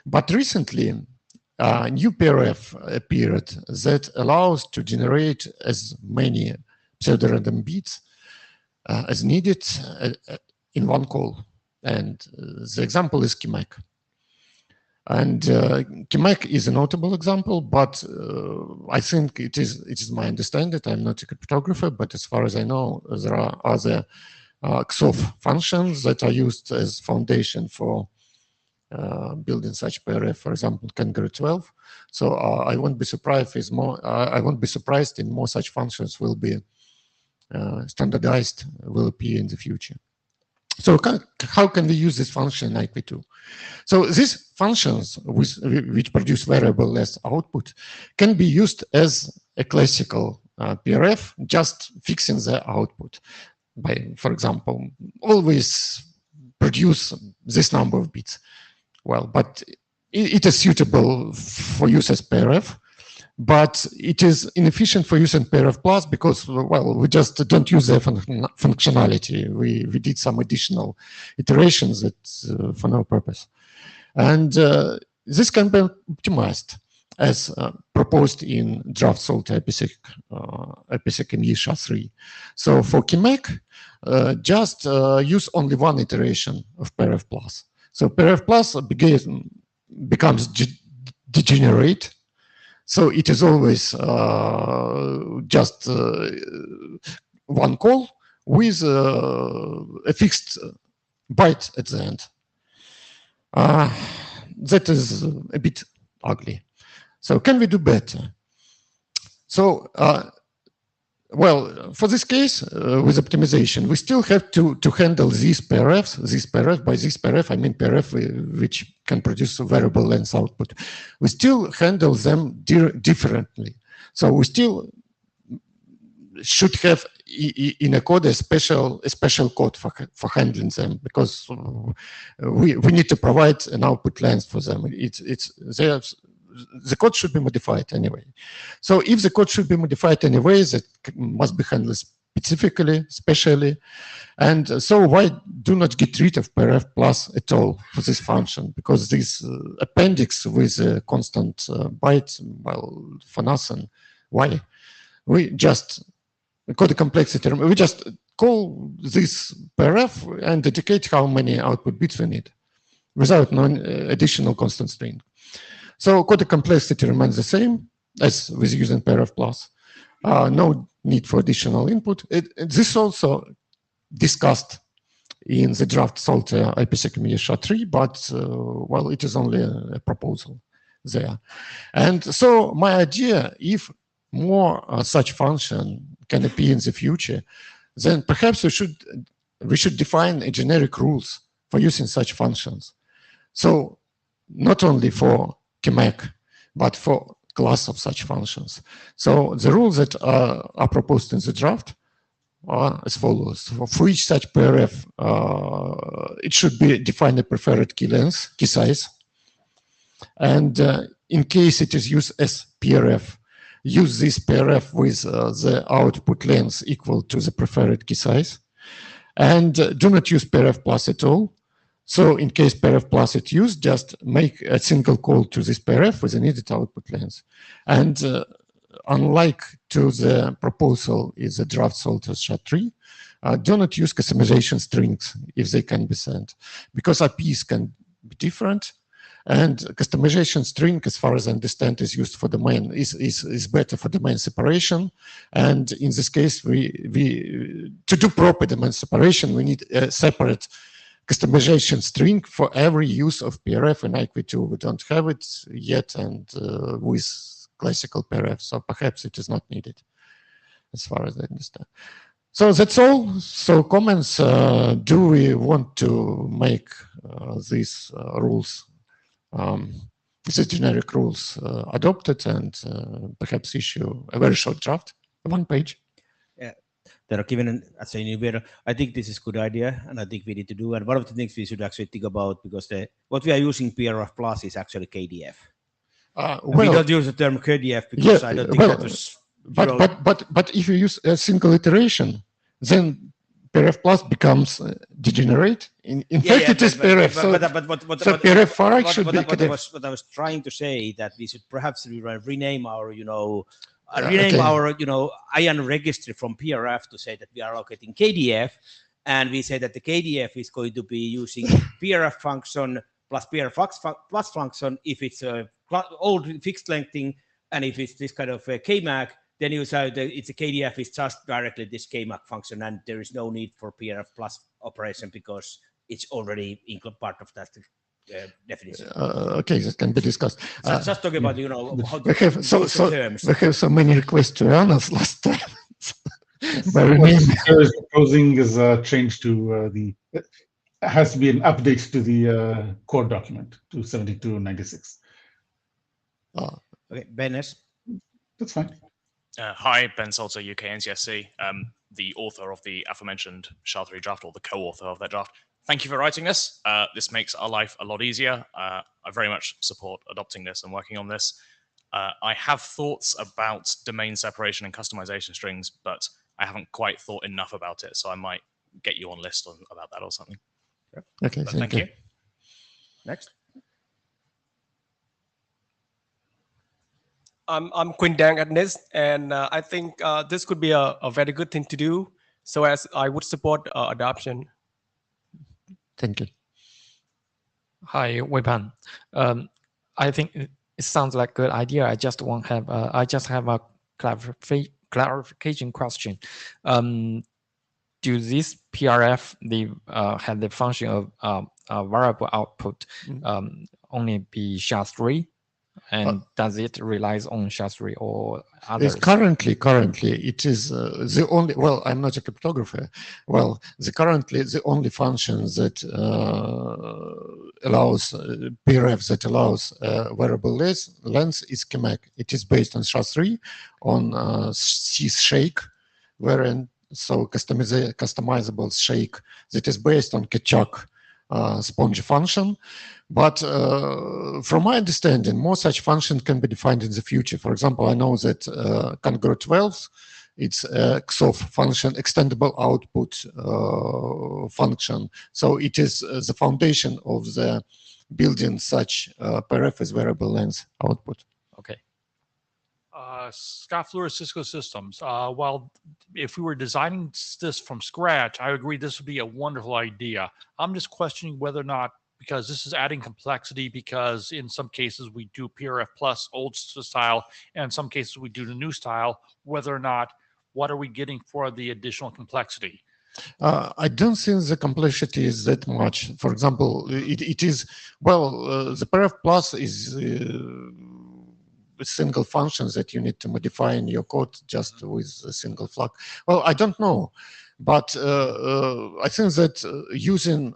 But recently, a new PRF appeared that allows to generate as many pseudo-random bits as needed in one call. And the example is KMAC. And KMAC is a notable example, but I think it is my understanding. I'm not a cryptographer, but as far as I know, there are other XOF functions that are used as foundation for building such PRF, for example, Kangaroo 12. So I won't be surprised if I won't be surprised if more such functions will be standardized, will appear in the future. So how can we use this function in IQ2? So these functions which produce variable less output can be used as a classical PRF, just fixing the output by, for example, always produce this number of bits. Well, but it is suitable for use as PRF, but it is inefficient for use in PRF plus because, well, we just don't use the functionality. We did some additional iterations that for no purpose. And this can be optimized as proposed in draft salt IPSECME SHA-3. So for KMAC, just use only one iteration of PRF plus. So PRF plus becomes degenerate. So it is always just one call with a fixed byte at the end. That is a bit ugly. So can we do better? So, well, for this case, with optimization, we still have to handle these PRFs. By this PRF, I mean PRF which can produce a variable length output. We still handle them differently. So we still should have in a code a special code for handling them, because we need to provide an output length for them. The code should be modified anyway. So if the code should be modified anyway, that must be handled specially. And so why do not get rid of PRF plus at all for this function? Because this appendix with a constant byte, well, for nothing. Why? We just code the complexity. We just call this PRF and indicate how many output bits we need without no additional constant string. So code complexity remains the same as with using PRF plus. No need for additional input. This also discussed in the draft salt IPSECME SHA-3, but well, it is only a proposal there. And so my idea, if more such function can appear in the future, then perhaps we should define a generic rules for using such functions. So not only for KMAC, but for class of such functions. So the rules that are proposed in the draft are as follows. For each such PRF, it should be defined a preferred key length, key size. And in case it is used as PRF, use this PRF with the output length equal to the preferred key size. And do not use PRF plus at all. So in case PRF plus is used, just make a single call to this PRF with the needed output length. And unlike to the proposal is the draft salt as SHA-3, do not use customization strings if they can be sent, because IPs can be different. And customization string, as far as I understand, is used for domain, is better for domain separation. And in this case, to do proper domain separation, we need a separate customization string for every use of PRF. In IQ2, we don't have it yet, and with classical PRF, so perhaps it is not needed, as far as I understand. So that's all. So comments, do we want to make these rules, the generic rules adopted, and perhaps issue a very short draft, 1 page? Yeah, there are given as a I think this is a good idea, and I think we need to do. And one of the things we should actually think about, because what we are using PRF plus is actually KDF. We don't use the term KDF because I don't think that was. But if you use a single iteration, then PRF plus becomes degenerate. In fact, it is PRF. So PRF far right should be KDF. What I was trying to say that we should perhaps rename our, IAN registry from PRF to say that we are allocating KDF, and we say that the KDF is going to be using PRF function plus PRF plus function if it's a old fixed lengthing, and if it's this kind of a KMAC, then you say that it's a KDF is just directly this KMAC function, and there is no need for PRF plus operation because it's already part of that definition. Okay, that can be discussed. So just talking about how to terms. We have so many requests to run us last time. What is proposing is a change to has to be an update to the core document to 7296. Okay, Ben S. That's fine. Hi, Ben Salter, UK NCSC, the author of the aforementioned SHA-3 draft, or the co-author of that draft. Thank you for writing this. This makes our life a lot easier. I very much support adopting this and working on this. I have thoughts about domain separation and customization strings, but I haven't quite thought enough about it, so I might get you on list about that or something. Okay, thank you. Next. I'm Quinn Dang at NIST, and I think this could be a very good thing to do. So as I would support adoption. Thank you. Hi, Weipan. I think it sounds like a good idea. I just have a clarification question. Do this PRF have the function of variable output only be SHA-3? And does it relies on SHA-3 or others? Currently, it is the only. Well, I'm not a cryptographer. Well, currently the only function that allows PRF that allows variable length is KMAC. It is based on SHA-3 on shake, wherein so customizable shake that is based on Kachuk sponge function. But from my understanding, more such functions can be defined in the future. For example, I know that Congress 12, it's a XOF function, extendable output function. So it is the foundation of the building such PRF as variable length output. Okay. Scott Fleur, Cisco Systems. While if we were designing this from scratch, I agree this would be a wonderful idea. I'm just questioning whether or not, because this is adding complexity, because in some cases we do PRF plus old style, and in some cases we do the new style, whether or not, what are we getting for the additional complexity? I don't think the complexity is that much. For example, it is, well, the PRF plus is single functions that you need to modify in your code just with a single flag. Well, I don't know, but I think that using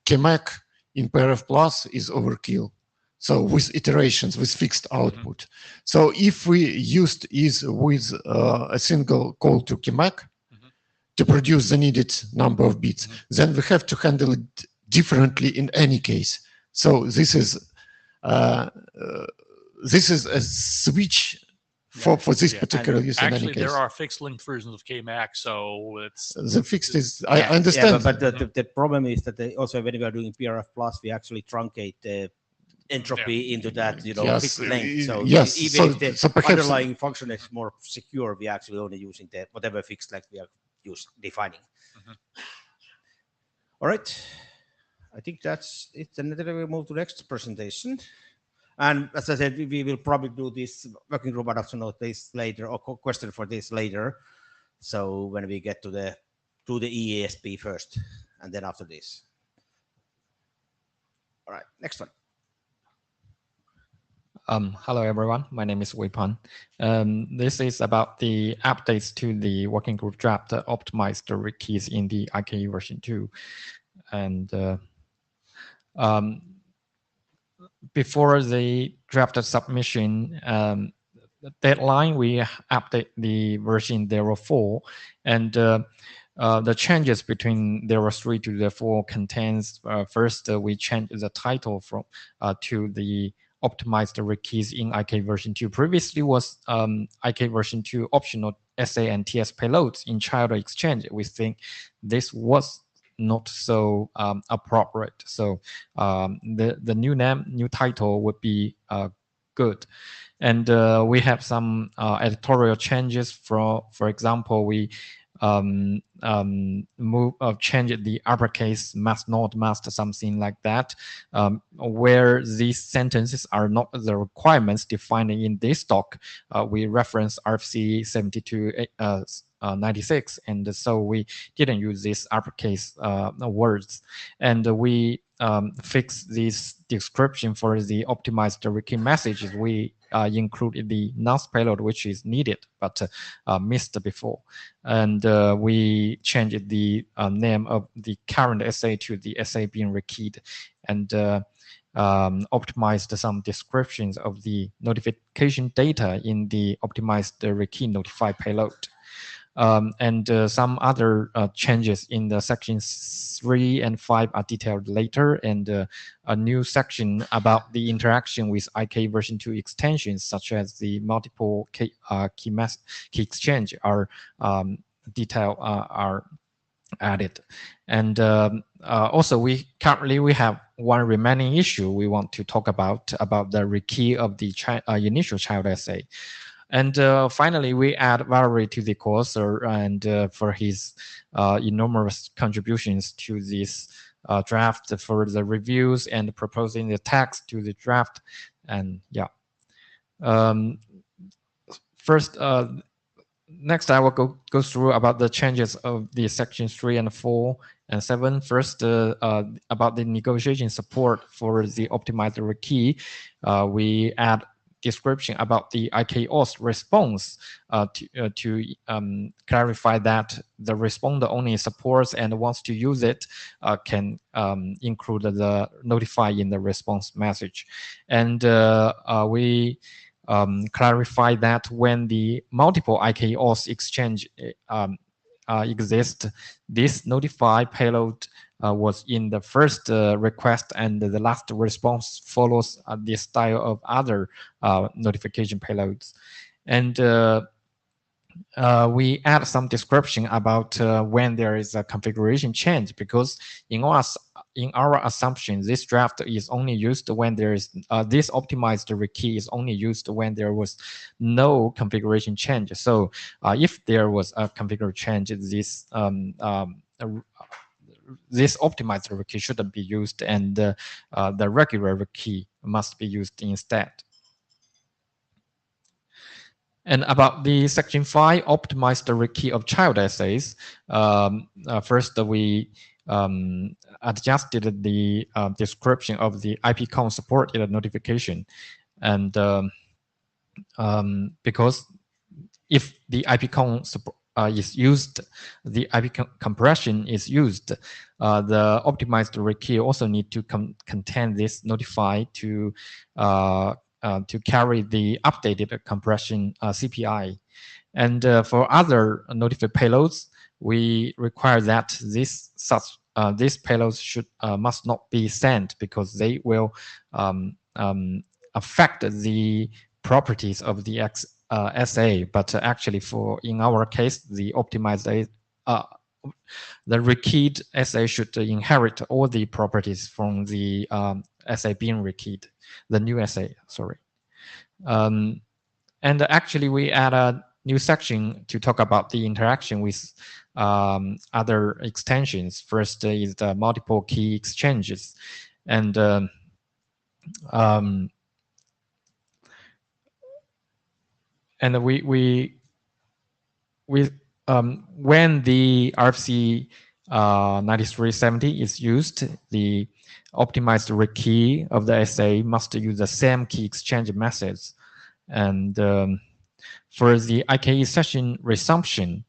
KMAC in PRF plus is overkill. So with iterations, with fixed output. So if we used with a single call to KMAC to produce the needed number of bits, then we have to handle it differently in any case. So this is a switch for this Yeah. particular use. In any Actually, case, there are fixed length versions of KMac, so it's the fixed is. Yeah, I understand. but the problem is that also when we are doing PRF plus, we actually truncate the entropy into that Yes. fixed length. So Yes, even so- if the so perhaps- underlying function is more secure, we actually only using the whatever fixed length we are defining. All right, I think that's it. And then we move to the next presentation. And as I said, we will probably do this working group adoption of this later, or question for this later. So when we get to the EASP first, and then after this. All right, next one. Hello, everyone. My name is Wei Pan. This is about the updates to the working group draft that optimized the read keys in the IKE version 2. And before the draft submission deadline, we update the version 04, and the changes between 03 to 04 contains first we changed the title from to the optimized read keys in IK version 2. Previously was IK version 2 optional SA and TS payloads in child exchange. We think this was not so appropriate. So the new title would be good. And we have some editorial changes. For example, we change the uppercase must not must, something like that, where these sentences are not the requirements defined in this doc. We reference RFC 7296, and so we didn't use these uppercase words, and we fix this description for the optimized read messages. We included the nonce payload, which is needed but missed before, and we changed the name of the current SA to the SA being rekeyed, and optimized some descriptions of the notification data in the optimized rekey notify payload. And some other changes in the sections 3 and 5 are detailed later, and a new section about the interaction with IK version 2 extensions, such as the multiple key exchange, are added. And also we currently have one remaining issue we want to talk about the rekey of the initial child SA. And finally, we add Valerie to the course, and for his enormous contributions to this draft, for the reviews and proposing the text to the draft. And yeah, first, next I will go through about the changes of the sections 3 and 4 and 7. First, about the negotiation support for the optimized rekey, we add description about the IK-OS response to clarify that the responder only supports and wants to use it can include the notify in the response message. And we clarify that when the multiple IK-OS exchange exist, this notify payload was in the first request, and the last response follows the style of other notification payloads. And we add some description about when there is a configuration change, because in our assumption, this draft is only used when there is this optimized rekey is only used when there was no configuration change. So if there was a configuration change, this optimized rekey shouldn't be used, and the regular rekey must be used instead. And about the section 5, optimize the rekey of child essays. First, we adjusted the description of the IPCON supported notification, and because if the IPCON is used, the IP compression is used, the optimized rekey also need to contain this notify to carry the updated compression CPI. And for other notified payloads, we require that these payloads must not be sent, because they will affect the properties of the SA, but actually in our case, the optimized the rekeyed SA should inherit all the properties from the SA being rekeyed, the new SA, sorry. And actually, we add a new section to talk about the interaction with other extensions. First is the multiple key exchanges. And when the RFC 9370 is used, the optimized rekey of the SA must use the same key exchange methods. And for the IKE session resumption,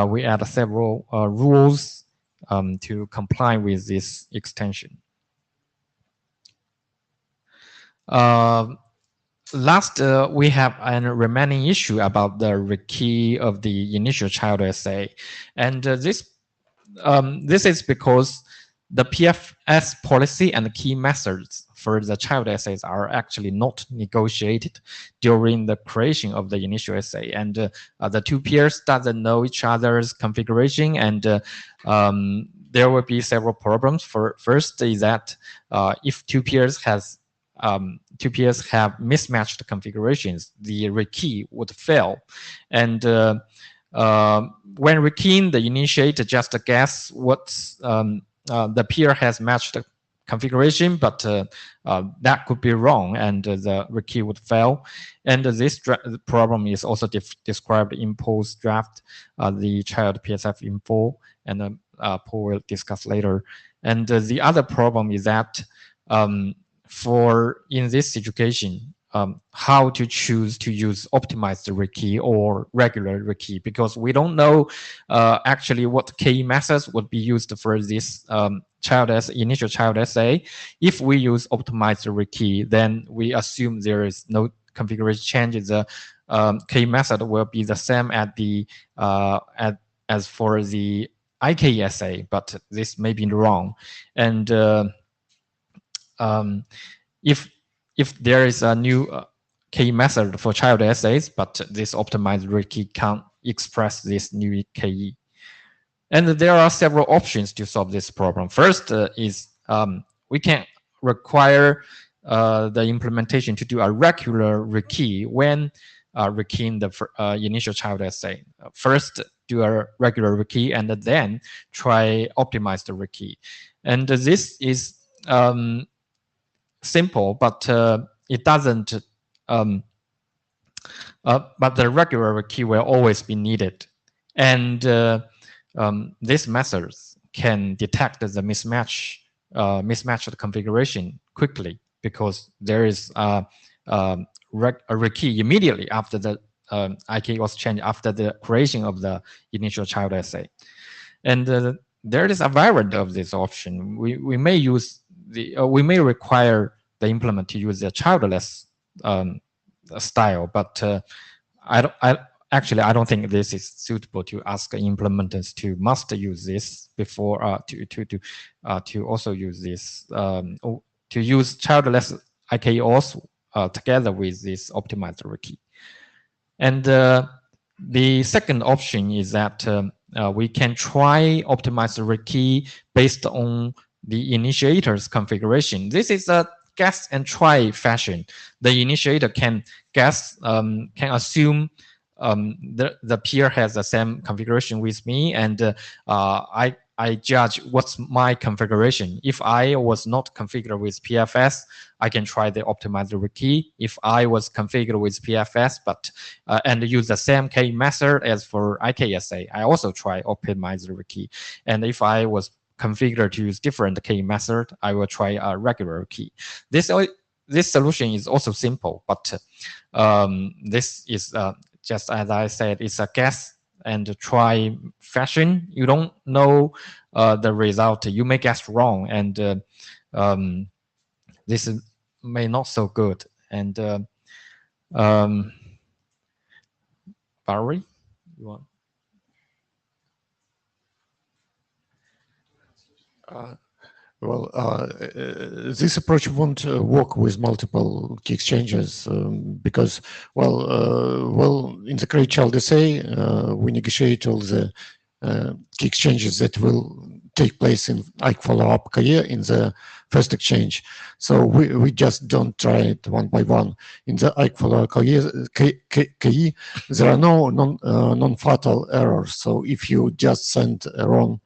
we add several rules to comply with this extension. Last, we have a remaining issue about the rekey of the initial child SA, and this is because the PFS policy and the key methods for the child essays are actually not negotiated during the creation of the initial essay, and the two peers doesn't know each other's configuration, and there will be several problems. First is that if two peers have mismatched configurations, the rekey would fail. And when rekeying, the initiator just guess what the peer has matched the configuration, but that could be wrong, and the rekey would fail. And this problem is also described in Paul's draft, the child PSF info, and Paul will discuss later. And the other problem is that in this situation, how to choose to use optimized rekey or regular rekey, because we don't know actually what key methods would be used for this initial child SA. If we use optimized rekey, then we assume there is no configuration change. The key method will be the same as for the IKE SA, but this may be wrong. And if there is a new key method for child essays, but this optimized rekey can't express this new KE. And there are several options to solve this problem. First is we can require the implementation to do a regular rekey when rekeying the initial child essay. First, do a regular rekey and then try optimize the rekey. And this is simple, but it doesn't. But the regular key will always be needed, and these methods can detect the mismatched configuration quickly, because there is a rekey immediately after the IK was changed after the creation of the initial child essay, and there is a variant of this option. We may use we may require the implement to use the childless style, but I don't think this is suitable to ask implementers to must use this before to also use this to use childless IK also together with this optimized rekey. And the second option is that we can try optimized rekey based on the initiator's configuration. This is a guess and try fashion. The initiator can guess, can assume the peer has the same configuration with me, and I judge what's my configuration. If I was not configured with PFS, I can try the optimized rekey. If I was configured with PFS but and use the same key method as for IKSA, I also try optimized rekey. And if I was configured to use different key method, I will try a regular key. This solution is also simple, but this is just as I said, it's a guess and try fashion. You don't know the result. You may guess wrong, and this may not so good. And Barry, you want? Well, this approach won't work with multiple key exchanges because, well, in the create child essay, we negotiate all the key exchanges that will take place in IK follow-up KE in the first exchange. So we just don't try it one by one. In the IK follow-up KE, there are no non-fatal errors. So if you just send a wrong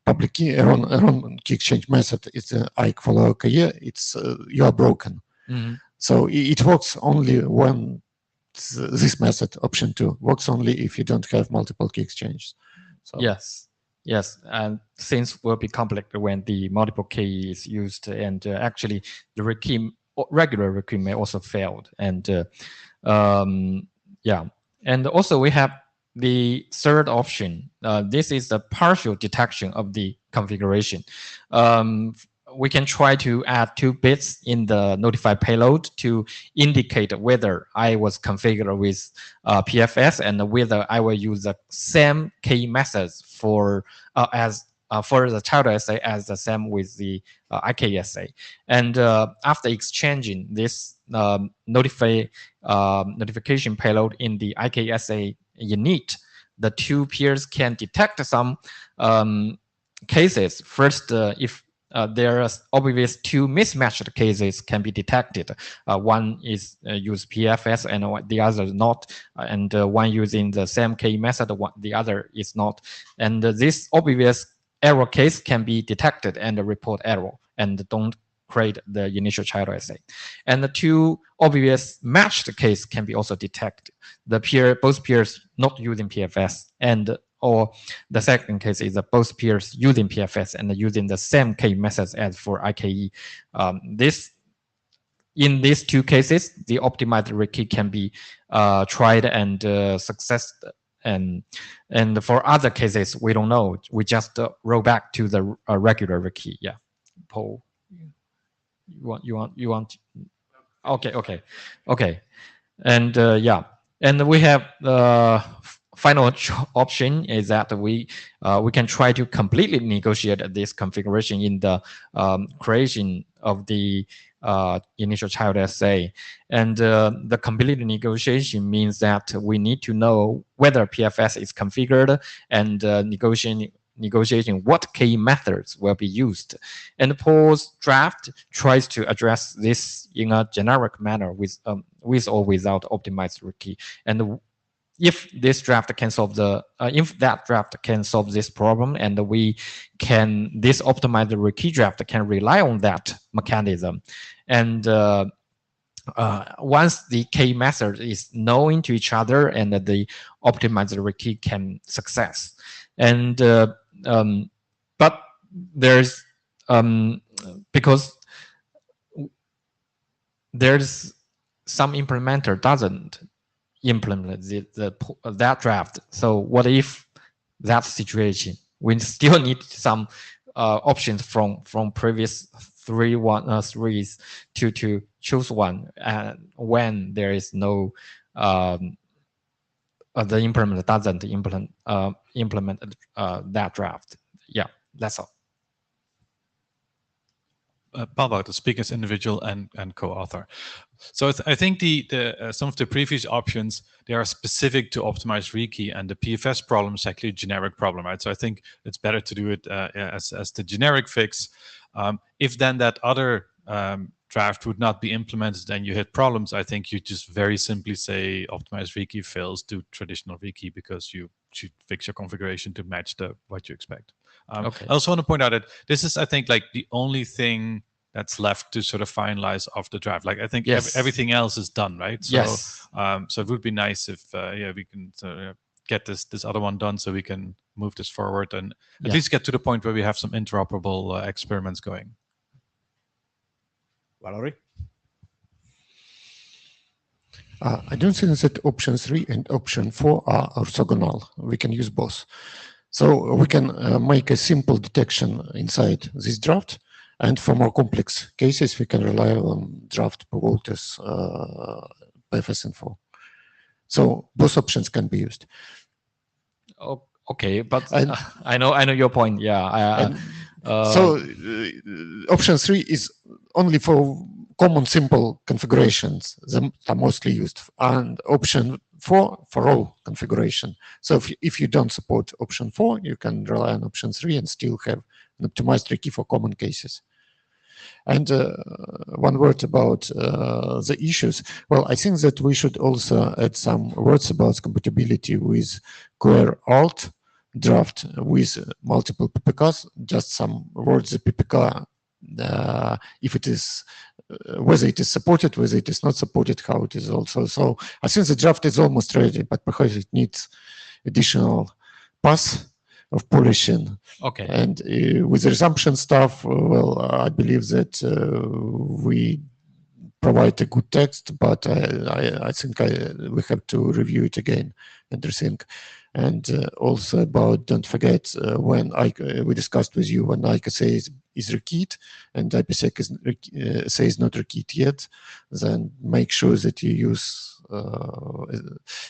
public key, a wrong key exchange method, it's an IK follow-up KE, it's you are broken. Mm-hmm. So it works only when this method, option 2, works only if you don't have multiple key exchanges. So. Yes, and things will be complicated when the multiple key is used, and actually the regular rekey may also fail. And yeah, and also we have the third option. This is the partial detection of the configuration. We can try to add 2 bits in the notified payload to indicate whether I was configured with PFS and whether I will use the same key methods for the child essay as the same with the IK essay. And after exchanging this notification payload in the IK essay unit, the 2 peers can detect some cases. First, if there are obvious 2 mismatched cases can be detected. One is use PFS and the other not, and one using the same key method, the other is not. And this obvious error case can be detected and report error and don't create the initial child essay. And the 2 obvious matched case can be also detected. Both peers not using PFS, and or the second case is that both peers using PFS and using the same key methods as for IKE. In these 2 cases, the optimized rekey can be tried and success. And for other cases, we don't know. We just roll back to the regular rekey. Yeah, Paul, you want? Okay. And yeah, and we have the final option is that we can try to completely negotiate this configuration in the creation of the initial child essay. And the complete negotiation means that we need to know whether PFS is configured and negotiating what key methods will be used. And Paul's draft tries to address this in a generic manner with or without optimized rekey. And if this draft can solve if that draft can solve this problem, and this optimized rekey draft can rely on that mechanism. And once the key method is known to each other, and the optimized rekey can success. And but there's because there's some implementer doesn't implement that draft. So what if that situation? We still need some options from previous threes to choose one, and when there is no the implementer doesn't implement that draft. Yeah, that's all. Paul, the speaker's individual and co-author. So I think the some of the previous options, they are specific to optimized rekey, and the PFS problem is actually a generic problem, right? So I think it's better to do it as the generic fix. If then that other draft would not be implemented and you hit problems, I think you just very simply say optimized rekey fails, do traditional rekey, because you should fix your configuration to match what you expect. Okay. I also want to point out that this is, I think, like the only thing that's left to sort of finalize of the draft. Like I think everything else is done, right? So, yes. So it would be nice if we can get this other one done, so we can move this forward and at least get to the point where we have some interoperable experiments going. Valerie? I don't think that option 3 and option 4 are orthogonal. We can use both. So we can make a simple detection inside this draft, and for more complex cases, we can rely on draft Walter's PFS info. So both options can be used. Okay, but I know your point. Yeah, So option 3 is only for common simple configurations that are mostly used, and option 4 for all configuration. So if you don't support option 4, you can rely on option 3 and still have an optimized rekey for common cases. And one word about the issues. Well, I think that we should also add some words about compatibility with QR alt draft with multiple PPKs. Just some words, the PPK, if it is, whether it is supported, whether it is not supported, how it is also. So I think the draft is almost ready, but perhaps it needs additional pass of polishing. Okay. And with the resumption stuff, well, I believe that we provide a good text, but I think we have to review it again and rethink. And also about, don't forget, when we discussed with you when IPSEC is rekeyed and IPSEC is not rekeyed yet, then make sure that you use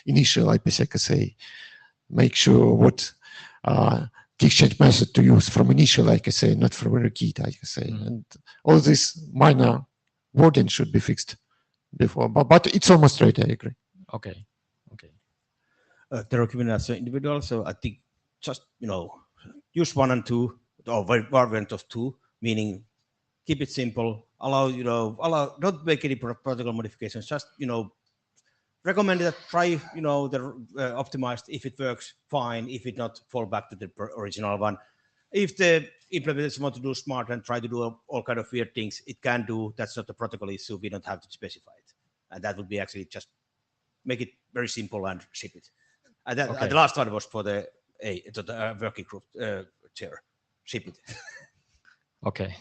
initial IPSEC assay. Make sure what key exchange method to use from initial IPSEC, not from a rekeyed IPSEC. And all this minor wording should be fixed before, but it's almost ready, I agree. Okay. The document as an individual, so I think just, use 1 and 2 or variant of 2, meaning keep it simple, allow, don't make any protocol modifications, just, recommend that try, the optimized. If it works, fine. If it not, fall back to the original one. If the implementers want to do smart and try to do all kind of weird things, it can do. That's not a protocol issue. We don't have to specify it. And that would be actually just make it very simple and ship it. And that, the last one was for the working group chair. Ship it. Okay.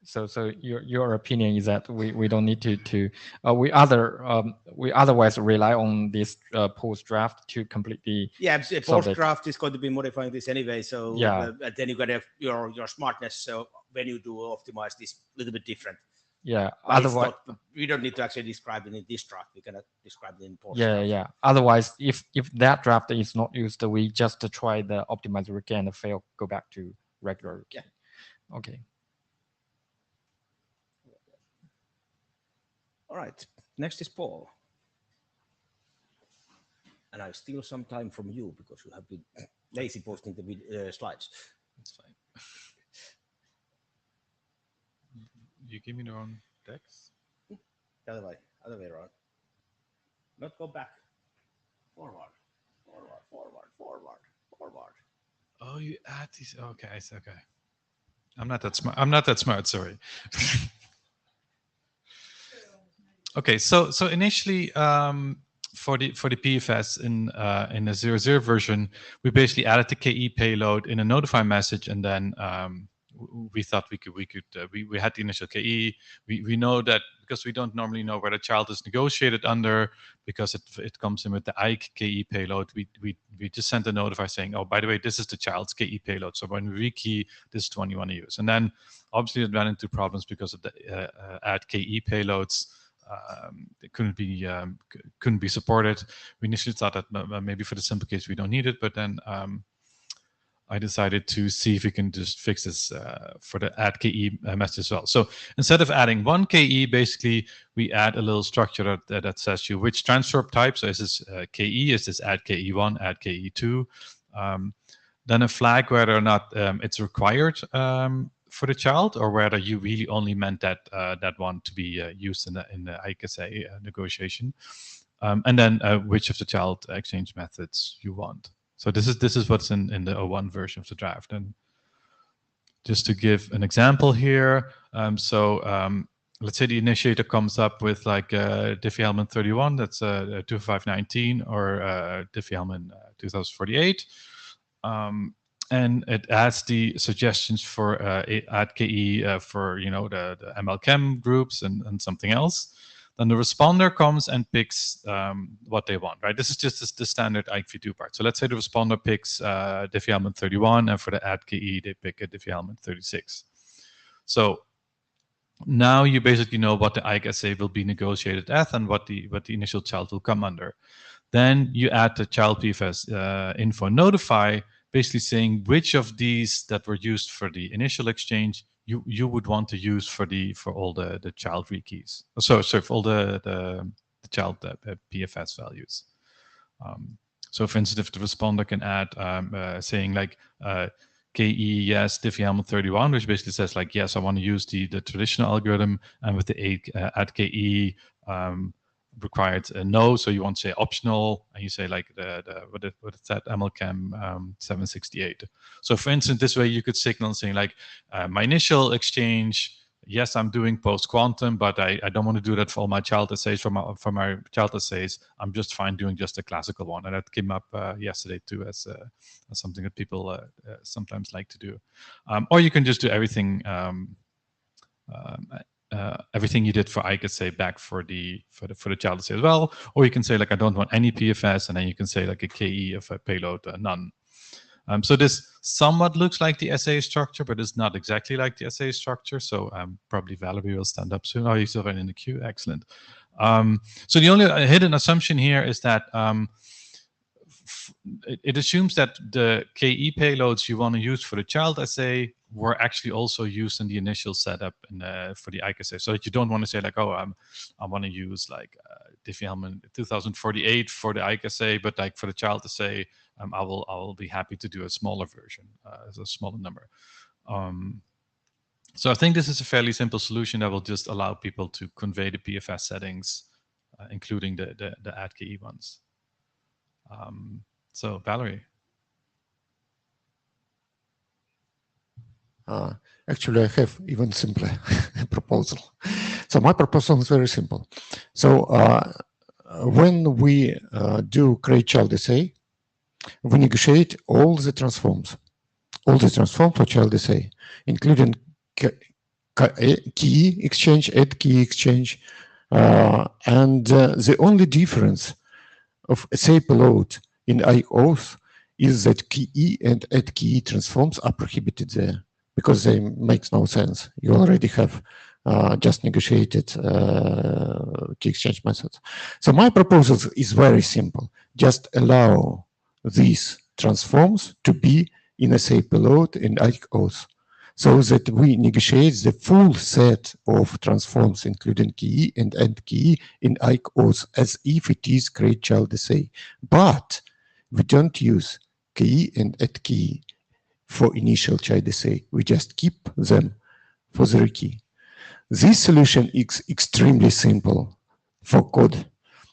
So your opinion is that we don't need to we otherwise rely on this post draft to completely. Yeah, post draft is going to be modifying this anyway. So yeah, and then you got your smartness. So when you do optimize this, a little bit different. Yeah. But otherwise, we don't need to actually describe it in this draft. We cannot describe it in post. Yeah. Otherwise, if that draft is not used, we just try the optimizer again and fail, go back to regular. Yeah. Okay. All right, next is Paul. And I steal some time from you because you have been lazy posting the slides. That's fine. You give me the wrong text? Other way around. Not go back. Forward. Oh, you add these. Okay, okay. I'm not that smart. Sorry. Okay, so initially for the PFS in the 0.0 version, we basically added the KE payload in a notify message, and then we thought we had the initial KE. We know that because we don't normally know where the child is negotiated under, because it comes in with the IKE KE payload. We just sent a notify saying, oh, by the way, this is the child's KE payload. So when we rekey, this is the one you want to use. And then obviously it ran into problems because of the add KE payloads. It couldn't be supported. We initially thought that maybe for the simple case we don't need it, but then I decided to see if we can just fix this for the add KE message as well. So instead of adding one KE, basically we add a little structure that says you which transfer type. So is this KE? Is this add KE1, add KE2? Then a flag whether or not it's required for the child, or whether you really only meant that one to be used in the IPSEC negotiation, and then which of the child exchange methods you want. So this is what's in the 0.1 version of the draft. And just to give an example here, let's say the initiator comes up with like Diffie Hellman 31, that's 2519, or Diffie Hellman 2048. And it adds the suggestions for add KE for the MLChem groups and something else. Then the responder comes and picks what they want, right? This is just the standard IQ2 part. So let's say the responder picks Diffie Hellman 31, and for the add KE they pick a Diffie Hellman 36. So now you basically know what the IPSEC will be negotiated at and what the initial child will come under. Then you add the child PFS info notify basically saying which of these that were used for the initial exchange you would want to use for all the child rekeys. So for all the child PFS values. So for instance, if the responder can add saying like KE yes, Diffie-Hellman 31, which basically says like, yes, I want to use the traditional algorithm, and with the add KE required no, so you want to say optional, and you say like what is that, MLChem 768. So for instance, this way you could signal saying like my initial exchange, yes, I'm doing post-quantum, but I don't want to do that for all my child essays. For my child essays, I'm just fine doing just a classical one. And that came up yesterday too as something that people sometimes like to do. Or you can just do everything everything you did for Ike essay back for the child essay as well. Or you can say like, I don't want any PFS, and then you can say like a KE of a payload, none. So this somewhat looks like the essay structure, but it's not exactly like the essay structure. So probably Valerie will stand up soon. Oh, you're still right in the queue. Excellent. So the only hidden assumption here is that it assumes that the KE payloads you want to use for the child essay were actually also used in the initial setup for the Ike essay. So that you don't want to say like, oh, I want to use like Diffie-Hellman 2048 for the Ike essay, but like for the child essay, I will be happy to do a smaller version, as a smaller number. So I think this is a fairly simple solution that will just allow people to convey the PFS settings, including the add KE ones. So Valerie. Actually, I have even simpler proposal. So my proposal is very simple. So when we do create child essay, we negotiate all the transforms for child essay, including key exchange, add key exchange, and the only difference of essay payload in IOs is that key and add key transforms are prohibited there because they make no sense. You already have just negotiated key exchange methods. So my proposal is very simple. Just allow these transforms to be in essay payload in IOs, so that we negotiate the full set of transforms, including key and add key in IOs, as if it is create child essay. But we don't use key and add key for initial child essay. We just keep them for the rekey. This solution is extremely simple for code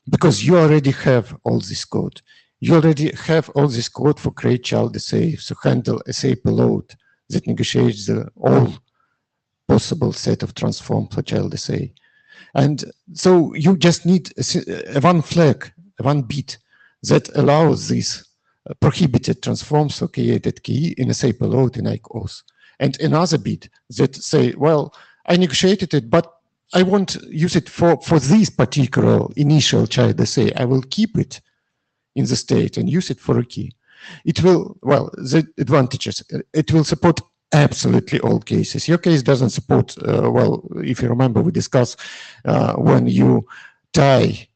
because you already have all this code. You already have all this code for create child essay, to handle essay payload that negotiates the all possible set of transform for child essay. And so you just need one flag, one bit that allows these prohibited transforms for created key in essay payload in ICOs. And another bit that say, well, I negotiated it, but I won't use it for this particular initial child essay. I will keep it in the state and use it for a key. It will, well, the advantages, it will support absolutely all cases. Your case doesn't support, well, if you remember, we discussed when you tie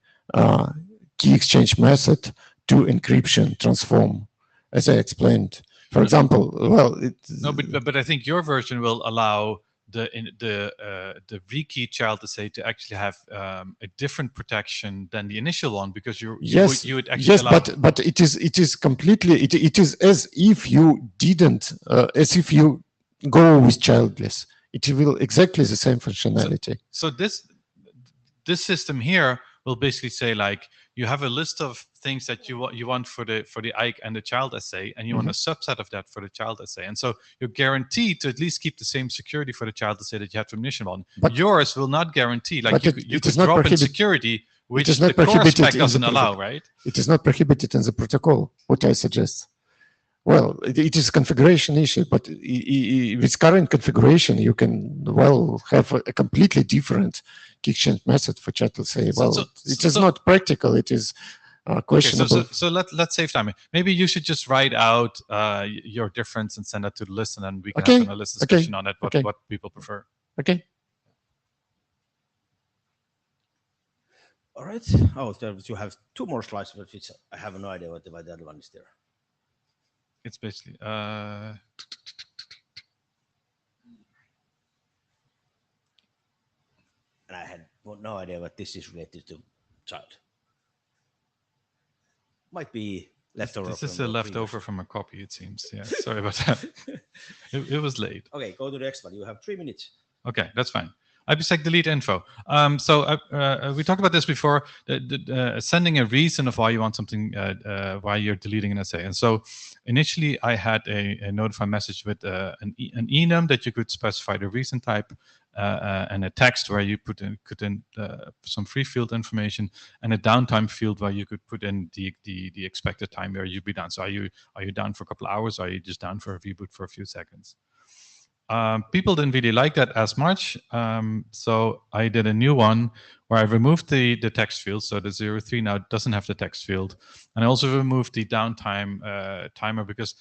key exchange method to encryption transform, as I explained. For example, well, no, but I think your version will allow the rekey child essay to actually have a different protection than the initial one, because you would actually allow... but it is completely it is as if you didn't as if you go with childless. It will exactly the same functionality. So this system here will basically say, like, you have a list of things that you want for the Ike and the child essay, and you want a subset of that for the child essay. And so you're guaranteed to at least keep the same security for the child essay that you have for the initial one. But yours will not guarantee. Like, you could drop in security, which the core spec doesn't allow, right? It is not prohibited in the protocol, what I suggest. Well, it is a configuration issue, but with current configuration, you can, well, have a completely different key exchange method for child essay. Well, it is not practical. It is questionable. Okay, so let's save time. Maybe you should just write out your difference and send that to the list, and then we can have a list discussion on that, what people prefer. Okay. All right. Oh, you have two more slides, but which I have no idea why the other one is there. it's basically And I had no idea what this is related to child. Might be leftover. this is from a the leftover previous. from a copy, it seems. Yeah, sorry about that. It was late. Okay, go to the next one. You have 3 minutes. Okay, that's fine. IPSEC delete info. So we talked about this before. Sending a reason of why you want something, why you're deleting an essay. And so initially, I had a notify message with an enum that you could specify the reason type, and a text where you put in some free field information, and a downtime field where you could put in the expected time where you'd be down. So are you down for a couple of hours? Or are you just down for a reboot for a few seconds? People didn't really like that as much, so I did a new one where I removed the text field. So the 03 now doesn't have the text field, and I also removed the downtime timer, because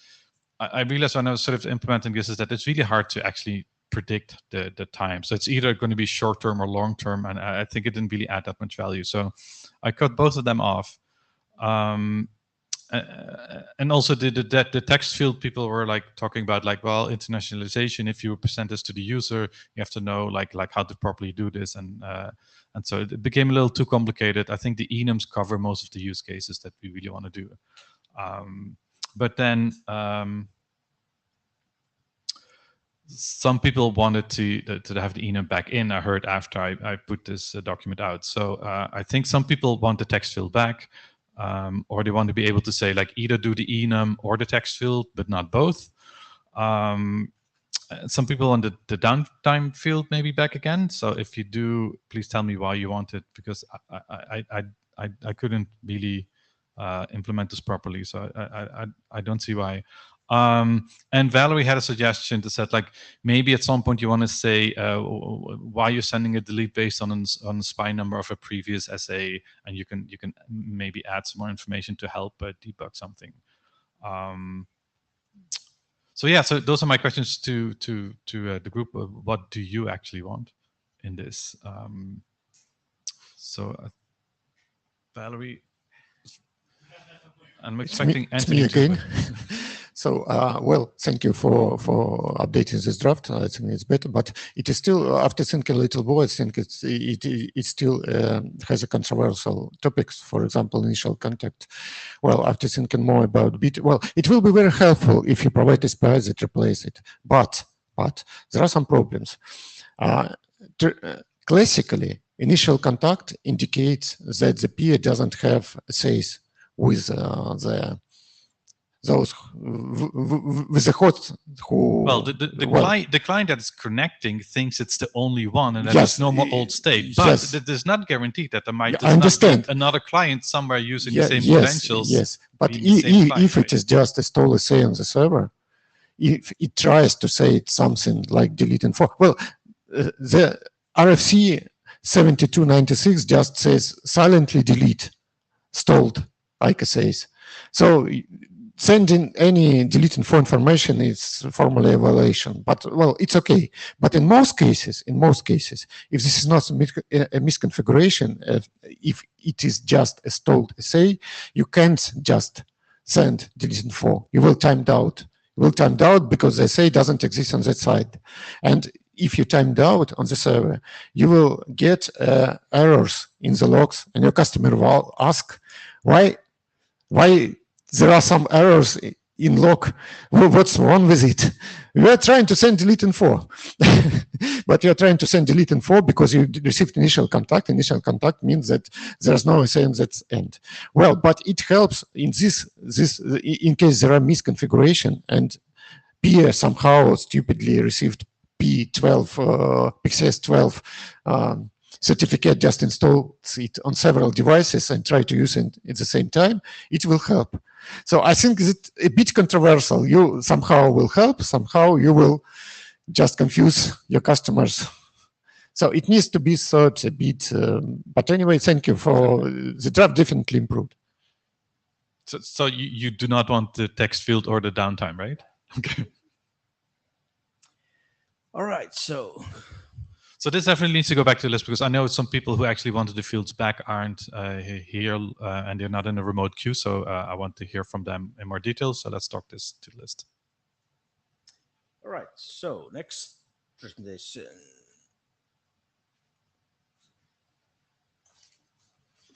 I realized when I was sort of implementing this is that it's really hard to actually predict the time. So it's either going to be short term or long term, and I think it didn't really add that much value. So I cut both of them off. And also the text field, people were like talking about like, well, internationalization, if you present this to the user, you have to know like how to properly do this, and so it became a little too complicated. I think the enums cover most of the use cases that we really want to do, but then some people wanted to have the enum back in, I heard, after I put this document out. So I think some people want the text field back. Or they want to be able to say like either do the enum or the text field, but not both. Some people want the downtime field maybe back again. So if you do, please tell me why you want it, because I couldn't really implement this properly. So I don't see why. And Valerie had a suggestion that said like maybe at some point you want to say why you're sending a delete based on the SPI number of a previous essay, and you can maybe add some more information to help debug something. So yeah, so those are my questions to the group. What do you actually want in this? Valerie, I'm expecting Anthony me again. to So, well, thank you for updating this draft. I think it's better, but it is still, after thinking a little more, I think it still has a controversial topics. For example, initial contact. Well, after thinking more about bit, well, it will be very helpful if you provide a SPI that replace it. But there are some problems. Classically, initial contact indicates that the peer doesn't have essays with those with the host who. Well, the client that is connecting thinks it's the only one, and that yes, there's no more old state. But yes, it is not guaranteed that there might not be another client somewhere using yeah, the same yes, credentials. Yes, but if it is just a stall essay on the server, if it tries to say it's something like delete info, well, the RFC 7296 just says silently delete stalled essays. So sending any delete info information is formally a violation, but well, it's okay. But in most cases, if this is not a misconfiguration, if it is just a stalled essay, you can't just send delete info. You will timed out. You will timed out because the essay doesn't exist on that side. And if you timed out on the server, you will get errors in the logs, and your customer will ask why there are some errors in log. What's wrong with it? We are trying to send delete info, but you're trying to send delete info because you received initial contact. Initial contact means that there's no essay on that end. Well, but it helps in this in case there are misconfiguration and peer somehow stupidly received P12 PXS 12 certificate, just install it on several devices and try to use it at the same time. It will help. So I think it's a bit controversial. You somehow will help, somehow you will just confuse your customers. So it needs to be thought a bit. But anyway, thank you for the draft. Definitely improved. So you do not want the text field or the downtime, right? Okay. All right. So So this definitely needs to go back to the list because I know some people who actually wanted the fields back aren't here and they're not in a remote queue. So I want to hear from them in more detail. So let's talk this to the list. All right. So next presentation.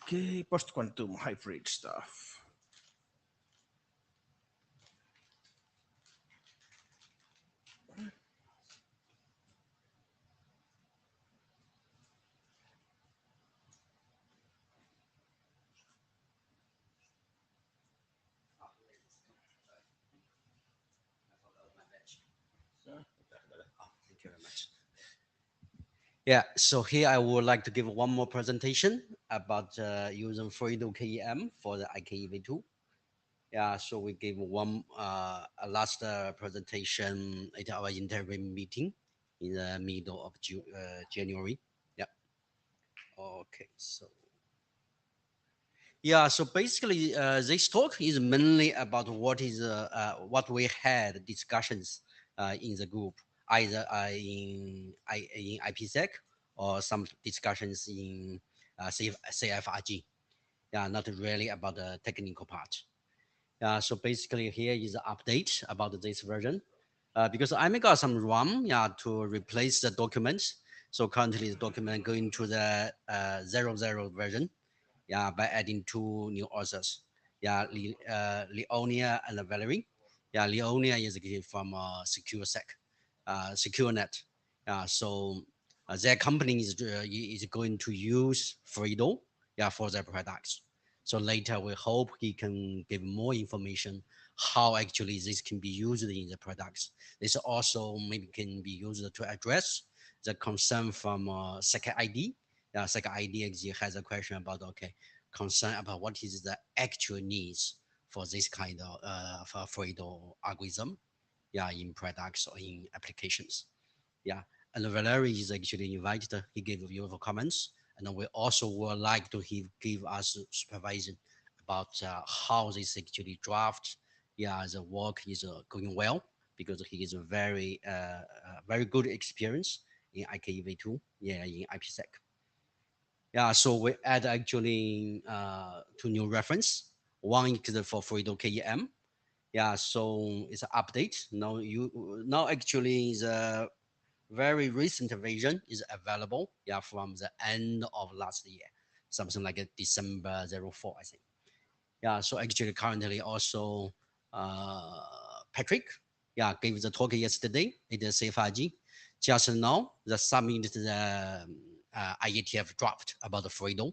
Okay, post-quantum hybrid stuff. Thank you very much. Yeah, so here I would like to give one more presentation about using Fredo KEM for the IKEV2. Yeah, so we gave one a last presentation at our interim meeting in the middle of January. Yeah. Okay, so. Yeah, so basically this talk is mainly about what we had discussions in the group, either in IPSEC or some discussions in CFRG. Yeah, not really about the technical part. Yeah, so basically here is an update about this version. Because I may got some ROM to replace the documents. So currently the document going to the 00 version. Yeah, by adding two new authors. Yeah, Leonia and Valerie. Yeah, Leonia is from SecureNet. So their company is going to use Fredo, for their products. So later we hope he can give more information how actually this can be used in the products. This also maybe can be used to address the concern from SecID. SecID actually has a question about, concern about what is the actual needs for this kind of Fredo algorithm, in products or in applications. Yeah, and Valerie is actually invited. He gave beautiful comments, and we also would like to give us supervision about how this actually draft. Yeah, the work is going well because he is a very very good experience in IKEV2. Yeah, in IPSEC. Yeah, so we add actually two new reference. One is for Fredo KEM. Yeah, so it's an update. Now actually the very recent version is available. Yeah, from the end of last year, something like a December 04, I think. Yeah, so actually currently also Patrick, gave the talk yesterday at the CFRG. Just now, the submit the IETF draft about the Fredo.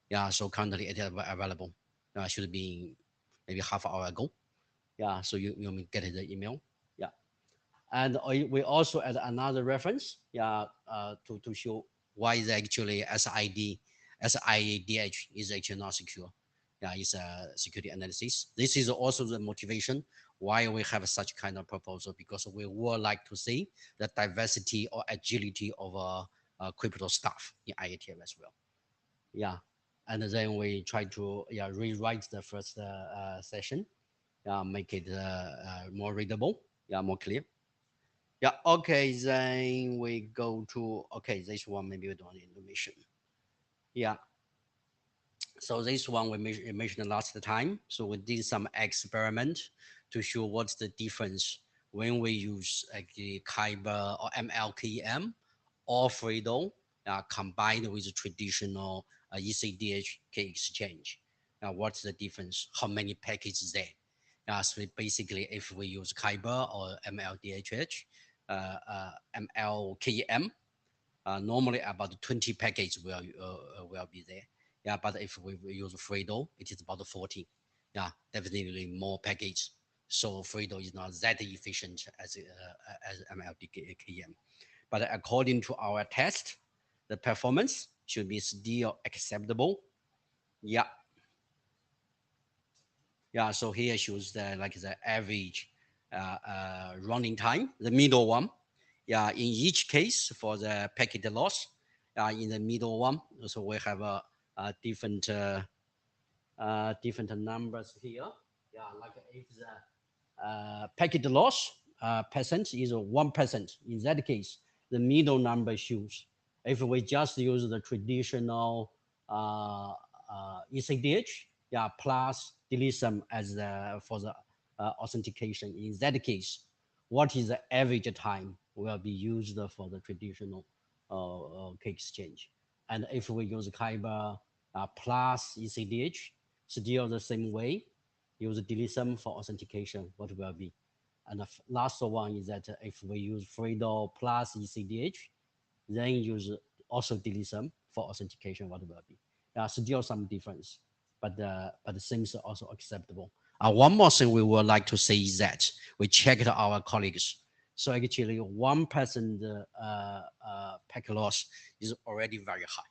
Yeah, so currently it is available. Should be maybe half hour ago. Yeah, so you may get the email. Yeah, and we also add another reference. Yeah, to show why is actually SIDH is actually not secure. Yeah, it's a security analysis. This is also the motivation why we have such kind of proposal, because we would like to see the diversity or agility of crypto stuff in IETF as well. Yeah, and then we try to rewrite the first session, make it more readable, more clear. Yeah, okay, then we go to, this one maybe we don't need to mention. Yeah, so this one we mentioned last time. So we did some experiment to show what's the difference when we use Kyber or MLKM or Fredo combined with traditional ECDH exchange. Now, what's the difference? How many packages there? So basically, if we use Kyber or MLDHH, MLKM, normally about 20 packages will be there. Yeah, but if we use Fredo, it is about 40. Yeah, definitely more package. So Fredo is not that efficient as MLKM. But according to our test, the performance should be still acceptable. Yeah. Yeah, so here shows the the average running time, the middle one. Yeah, in each case for the packet loss, in the middle one, so we have a different different numbers here. Yeah, like if the packet loss percent is 1%, in that case, the middle number shows If we just use the traditional ECDH, yeah, plus DLSM as for the authentication. In that case, what is the average time will be used for the traditional key exchange? And if we use Kyber plus ECDH, still the same way, use DLSM for authentication, what will be? And the last one is that if we use FreeDO plus ECDH, then use also DLSM for authentication, what will be? Still some difference, but things are also acceptable. One more thing we would like to say is that we checked our colleagues. So actually 1% packet loss is already very high.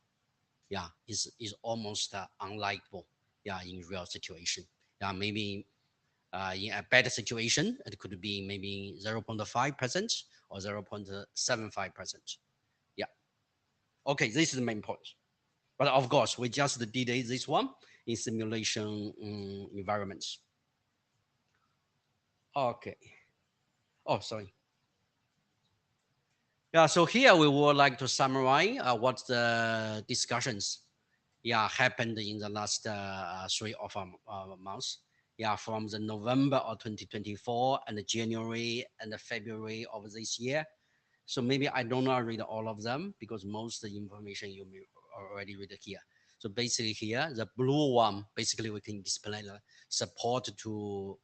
Yeah, is almost unlikable. Yeah, in real situation. Yeah, maybe in a better situation, it could be maybe 0.5% or 0.75%. Yeah. Okay, this is the main point. But of course, we just did this one in simulation environments. Okay. Oh, sorry. Yeah, so here we would like to summarize what the discussions happened in the last 3 or 4 months. Yeah, from the November of 2024 and the January and the February of this year. So maybe I don't read all of them because most of the information you may already read here. So basically here, the blue one, basically we can display the support to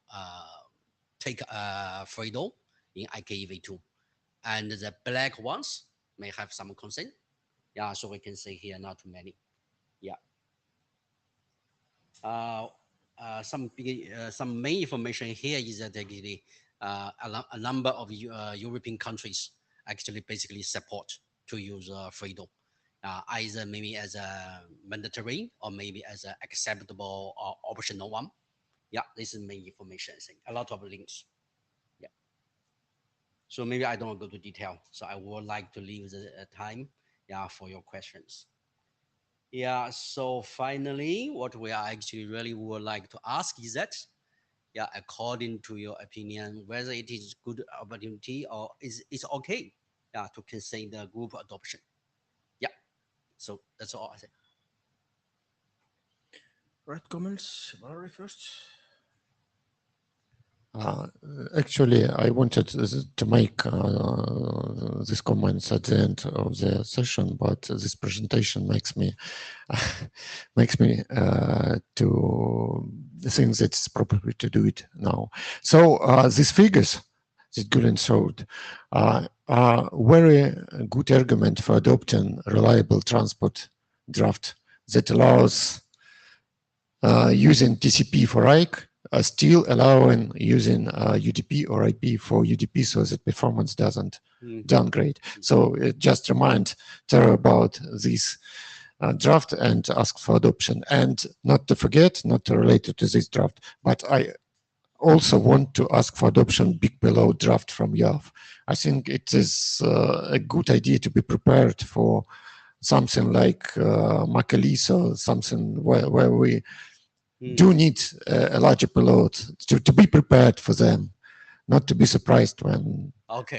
take FreeDO in IKEV2. And the black ones may have some concern. Yeah, so we can say here not too many. Yeah. Some main information here is that actually a number of European countries actually basically support to use FreeDO, either maybe as a mandatory or maybe as an acceptable or optional one. Yeah, this is main information. I think a lot of links. Yeah. So maybe I don't go to detail. So I would like to leave the time, for your questions. Yeah. So finally, what we are actually really would like to ask is that, according to your opinion, whether it is good opportunity or is it's okay, to consider group adoption. Yeah. So that's all I say. Right, comments, Valerie first. Actually, I wanted to make these comments at the end of the session, but this presentation makes me to think that it's probably to do it now. So these figures that Gulen showed are very good argument for adopting reliable transport draft that allows using TCP for IKE, still allowing using UDP or IP for UDP so that performance doesn't downgrade. So it just remind Tara about this draft and ask for adoption. And not to forget, not to relate it to this draft, but I also want to ask for adoption big payload draft from YAV. I think it is a good idea to be prepared for something like Macalise or something where we do need a larger payload to be prepared for them, not to be surprised when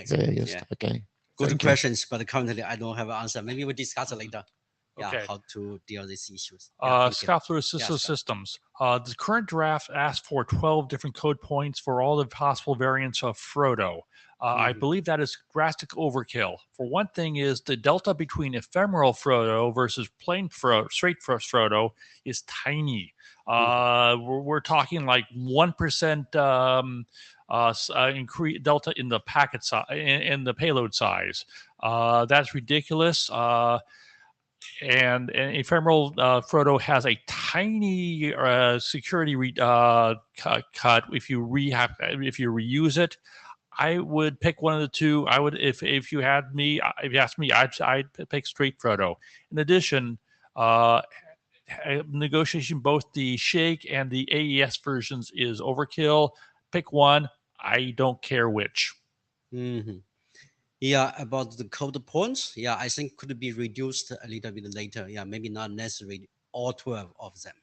they're used. Okay. Good questions, but currently I don't have an answer. Maybe we'll discuss later. Okay. How to deal with these issues. Scoffler Systems. The current draft asks for 12 different code points for all the possible variants of Frodo. I believe that is drastic overkill. For one thing is the delta between ephemeral Frodo versus plain Frodo, straight Frodo is tiny. We're talking like 1% increase delta in the packet size, in the payload size. That's ridiculous. And ephemeral Frodo has a tiny security cut if you reuse it. I would pick one of the two. I would if you asked me, I'd pick straight Frodo. In addition, negotiation both the Shake and the AES versions is overkill. Pick one. I don't care which. Yeah, about the code points. Yeah, I think could be reduced a little bit later. Yeah, maybe not necessarily all 12 of them.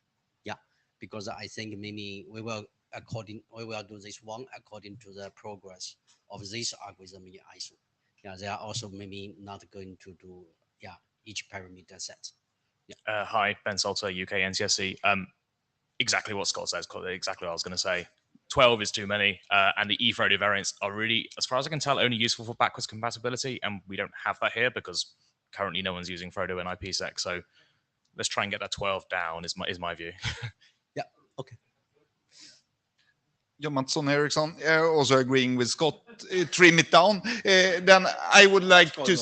Yeah, because I think maybe we will do this one according to the progress of this algorithm in ISO. Yeah, they are also maybe not going to do each parameter set. Hi, Ben Salter, UK NCSC. Exactly what Scott says, exactly what I was going to say. 12 is too many, and the eFrodo variants are really, as far as I can tell, only useful for backwards compatibility, and we don't have that here because currently no one's using Frodo in IPSEC, so let's try and get that 12 down is my view. Yeah, okay. John Mattsson Eriksson, also agreeing with Scott, trim it down. Then I would like to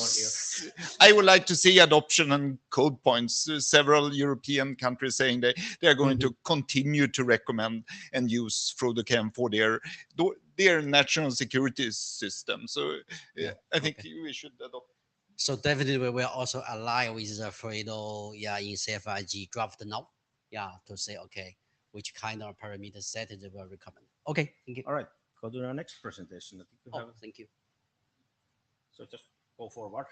see adoption and code points. Several European countries saying they are going to continue to recommend and use FrodoChem for their national security system. So I think we should adopt. So definitely we will also align with the Fredo, in CFIG draft now, to say, okay, which kind of parameter set it will recommend. Okay, thank you. All right, go to our next presentation. I think we have. Thank you. So just go forward.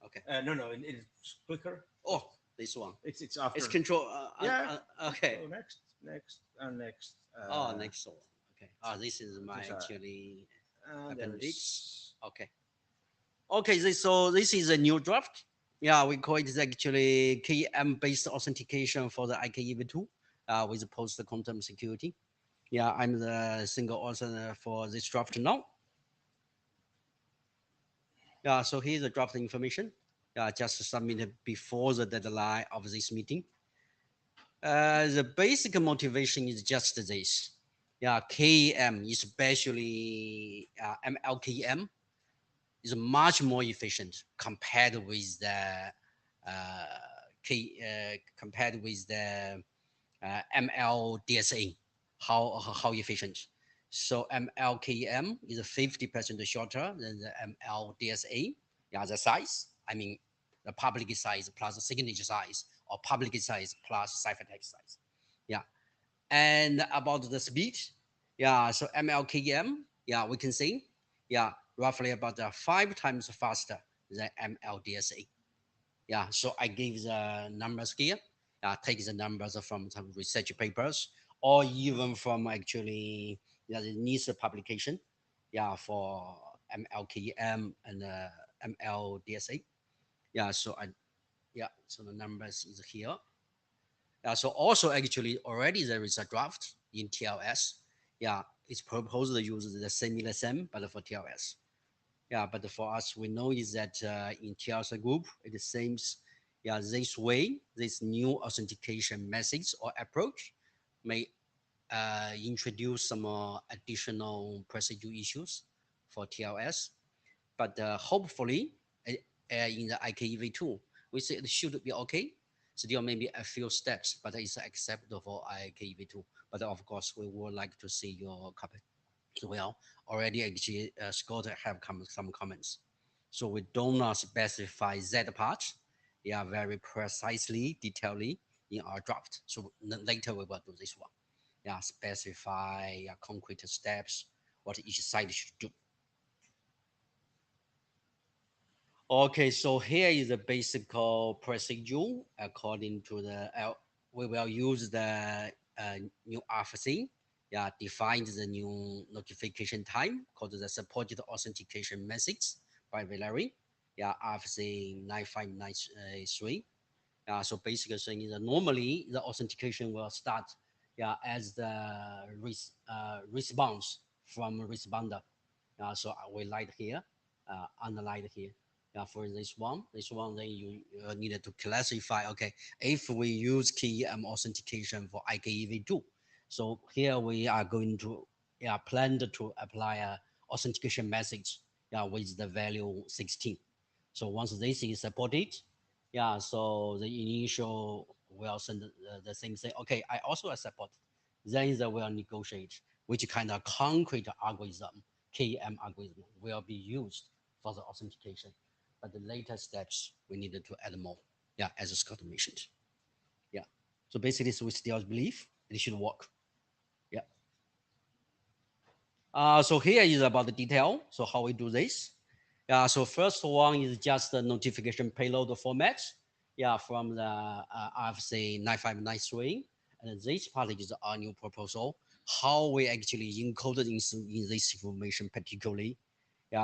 Okay. No, it's quicker. Oh, this one. It's after. It's control. Okay. So next. Next one. Okay. This is my actually appendix. Okay. Okay. This is a new draft. Yeah, we call it actually KM-based authentication for the IKEV2 with post-quantum security. Yeah, I'm the single author for this draft now. Yeah, so here's the draft information. Yeah, just submitted before the deadline of this meeting. The basic motivation is just this. Yeah, KM, especially MLKM, is much more efficient compared with the MLDSA. How efficient? So MLKM is 50% shorter than the MLDSA. Yeah, the size. I mean, the public size plus the signature size, or public size plus ciphertext size. Yeah, and about the speed. Yeah, so MLKM. Yeah, we can see. Yeah, roughly about 5 times faster than MLDSA. Yeah, so I give the numbers here. Take the numbers from some research papers, or even from actually the NIST publication, for MLKM and MLDSA. So the numbers is here. So also actually already there is a draft in TLS. It's proposed to use the similar SEM, but for TLS. But for us, we know is that in TLS group, it seems, this way, this new authentication methods or approach may introduce some additional procedure issues for TLS. But hopefully, in the IKEV2, we say it should be okay. Still maybe a few steps, but it's acceptable for IKEV2. But of course, we would like to see your copy as well. Already, actually, Scott have some comments. So we do not specify that part. Very precisely, detailedly in our draft. So later we will do this one. Specify concrete steps, what each side should do. Okay, so here is the basic procedure according to the, we will use the new RFC, defines the new notification time called the supported authentication methods by Valerie, RFC 9593. So basically saying that normally the authentication will start as the response from responder. So we light here, underlined here. For this one, then you needed to classify, okay, if we use KM authentication for IKEV2. So here we are going to plan to apply a authentication message with the value 16. So once this is supported, so the initial will send the thing say, okay, I also support. Then they will negotiate which kind of concrete algorithm, KM algorithm, will be used for the authentication. But the later steps, we needed to add more, as Scott mentioned. So basically, we still believe it should work. So here is about the detail. So how we do this. So first one is just the notification payload format. From the RFC 9593. And this part is our new proposal. How we actually encoded in this information particularly.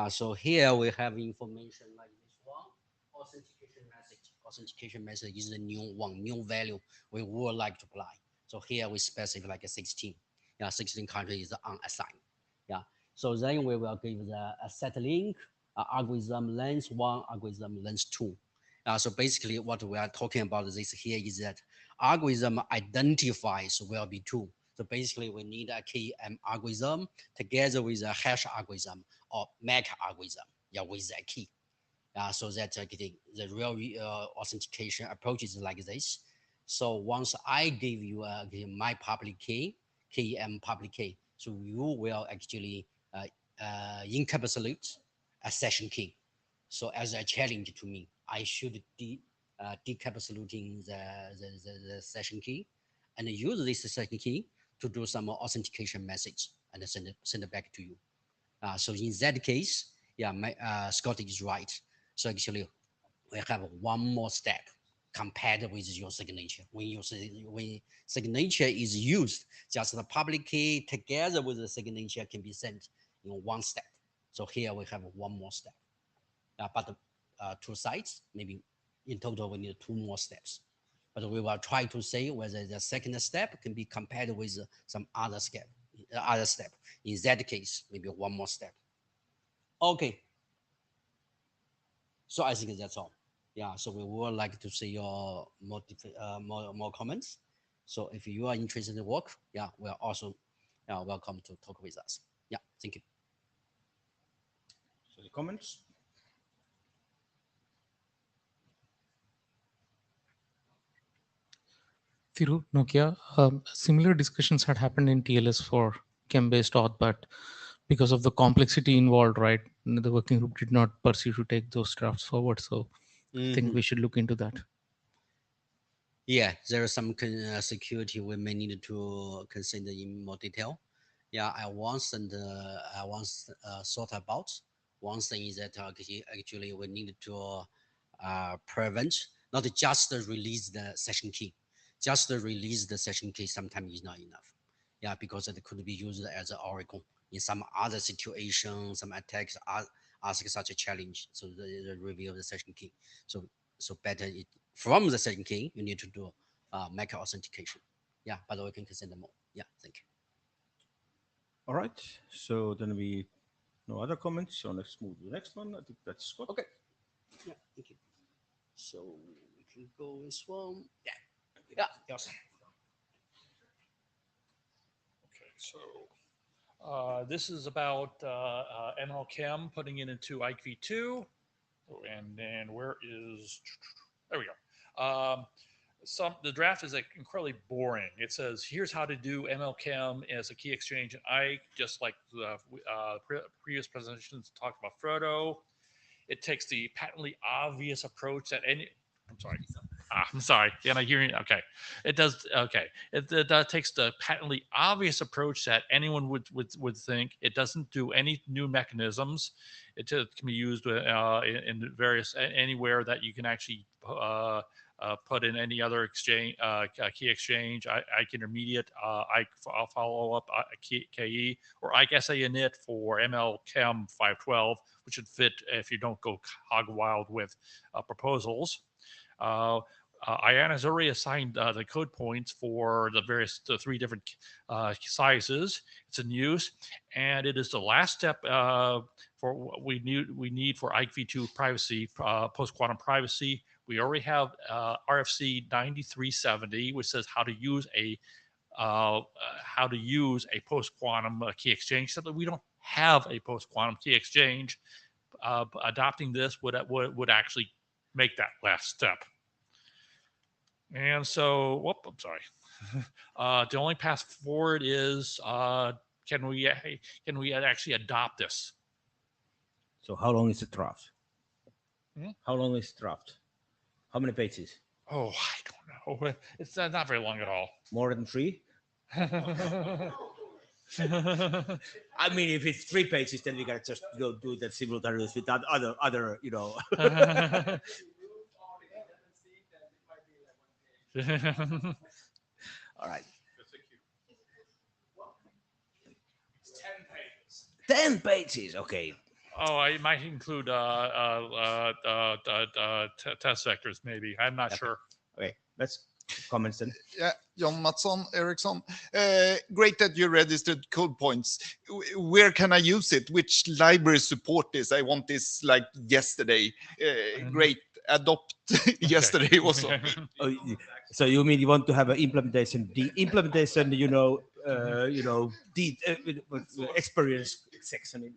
So here we have information like this one, authentication message authentication method is the new value we would like to apply. So here we specify like a 16. Yeah, 16 country is unassigned. Yeah. So then we will give a set link, algorithm length 1, algorithm length 2. So basically what we are talking about this here is that algorithm identifies will be 2. So basically we need a KM algorithm together with a hash algorithm or MAC algorithm, yeah, with a key. So that the real authentication approach is like this. So once I give you my public key, KM public key, so you will actually encapsulate a session key. So as a challenge to me, I should decapsulating the session key and use this session key to do some authentication message and send it back to you. So in that case, yeah, Scott is right. So actually, we have one more step compared with your signature. When signature is used, just the public key together with the signature can be sent in one step. So here we have one more step. But 2 sites, maybe in total we need 2 more steps. But we will try to say whether the second step can be compared with some other step. In that case, maybe one more step. Okay. So I think that's all. Yeah. So we would like to see your more comments. So if you are interested in the work, yeah, we are also welcome to talk with us. Yeah. Thank you. So the comments. Thiru, Nokia, similar discussions had happened in TLS for chem-based auth, but because of the complexity involved, right, the working group did not pursue to take those drafts forward. So I think we should look into that. Yeah, there is some security we may need to consider in more detail. Yeah, I once thought about. One thing is that actually we need to prevent, not just release the session key. Just release the session key sometimes is not enough. Yeah, because it could be used as an oracle in some other situation. Some attacks ask such a challenge. So the review of the session key. So better from the session key, you need to do MAC authentication. Yeah, but we can consider more. Yeah, thank you. All right. So then no other comments. So let's move to the next one. I think that's Scott. Okay. Yeah, thank you. So we can go with one. Yeah. Yeah. Yes. Okay, so this is about MLChem putting it into IQV2. And then where is, there we go. The draft is incredibly boring. It says, here's how to do MLChem as a key exchange in Ike, just like the previous presentations talked about Frodo. It takes the patently obvious approach that I'm sorry. Yeah, I hear you. Okay. It does. Okay. It takes the patently obvious approach that anyone would think. It doesn't do any new mechanisms. It can be used in various anywhere that you can actually put in any other exchange, key exchange, IKE intermediate, IKE follow up, KE, or IKE SA init for ML Chem 512, which should fit if you don't go hog wild with proposals. Ayan has already assigned the code points for the 3 different sizes. It's in use, and it is the last step for what we need for IKV2 privacy, post-quantum privacy. We already have RFC 9370, which says how to use a post-quantum key exchange. So that we don't have a post-quantum key exchange. Adopting this would actually make that last step. And so, I'm sorry. The only path forward is can we actually adopt this? So how long is the draft? How long is the draft? How many pages? Oh, I don't know. It's not very long at all. More than 3? I mean, if it's 3 pages, then we gotta just go do that simultaneously with that other, you know. All right. 10 pages. 10 pages. Okay. Oh, it might include test vectors, maybe. I'm not sure. Okay, let's comments then. Yeah, John Matson, Ericsson. Great that you registered code points. Where can I use it? Which library support this? I want this like yesterday. Great. Adopt yesterday also. Oh, so you mean you want to have an implementation? The implementation, the experience section.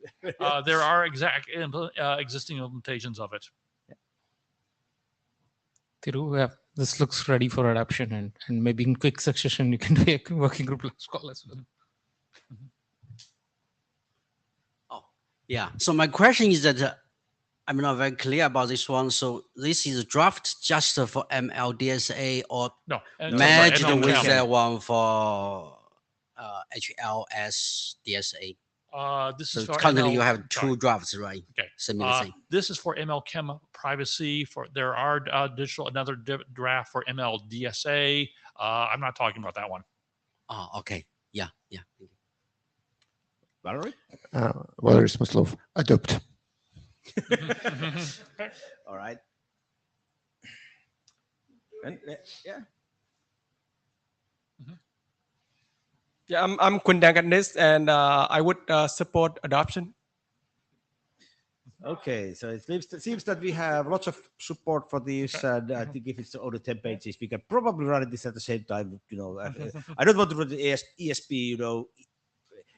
There are existing implementations of it. Thiru, this looks ready for adoption, and maybe in quick succession you can do a working group last call as well. Oh, yeah. So my question is that I'm not very clear about this one. So this is a draft just for MLDSA or no, merged with that one for HLS DSA? This so is for currently ML, you have two drafts, right? Okay. Similar thing. This is for ML Chem privacy. There are another draft for ML DSA. I'm not talking about that one. Oh, okay. Yeah. Valerie? Valerie Smyslov, adopt. All right. And yeah. Yeah, I'm Kundangatnis, and I would support adoption. Okay, so it seems that we have lots of support for this, and I think if it's only 10 pages, we can probably run this at the same time. I don't want to run the ESP.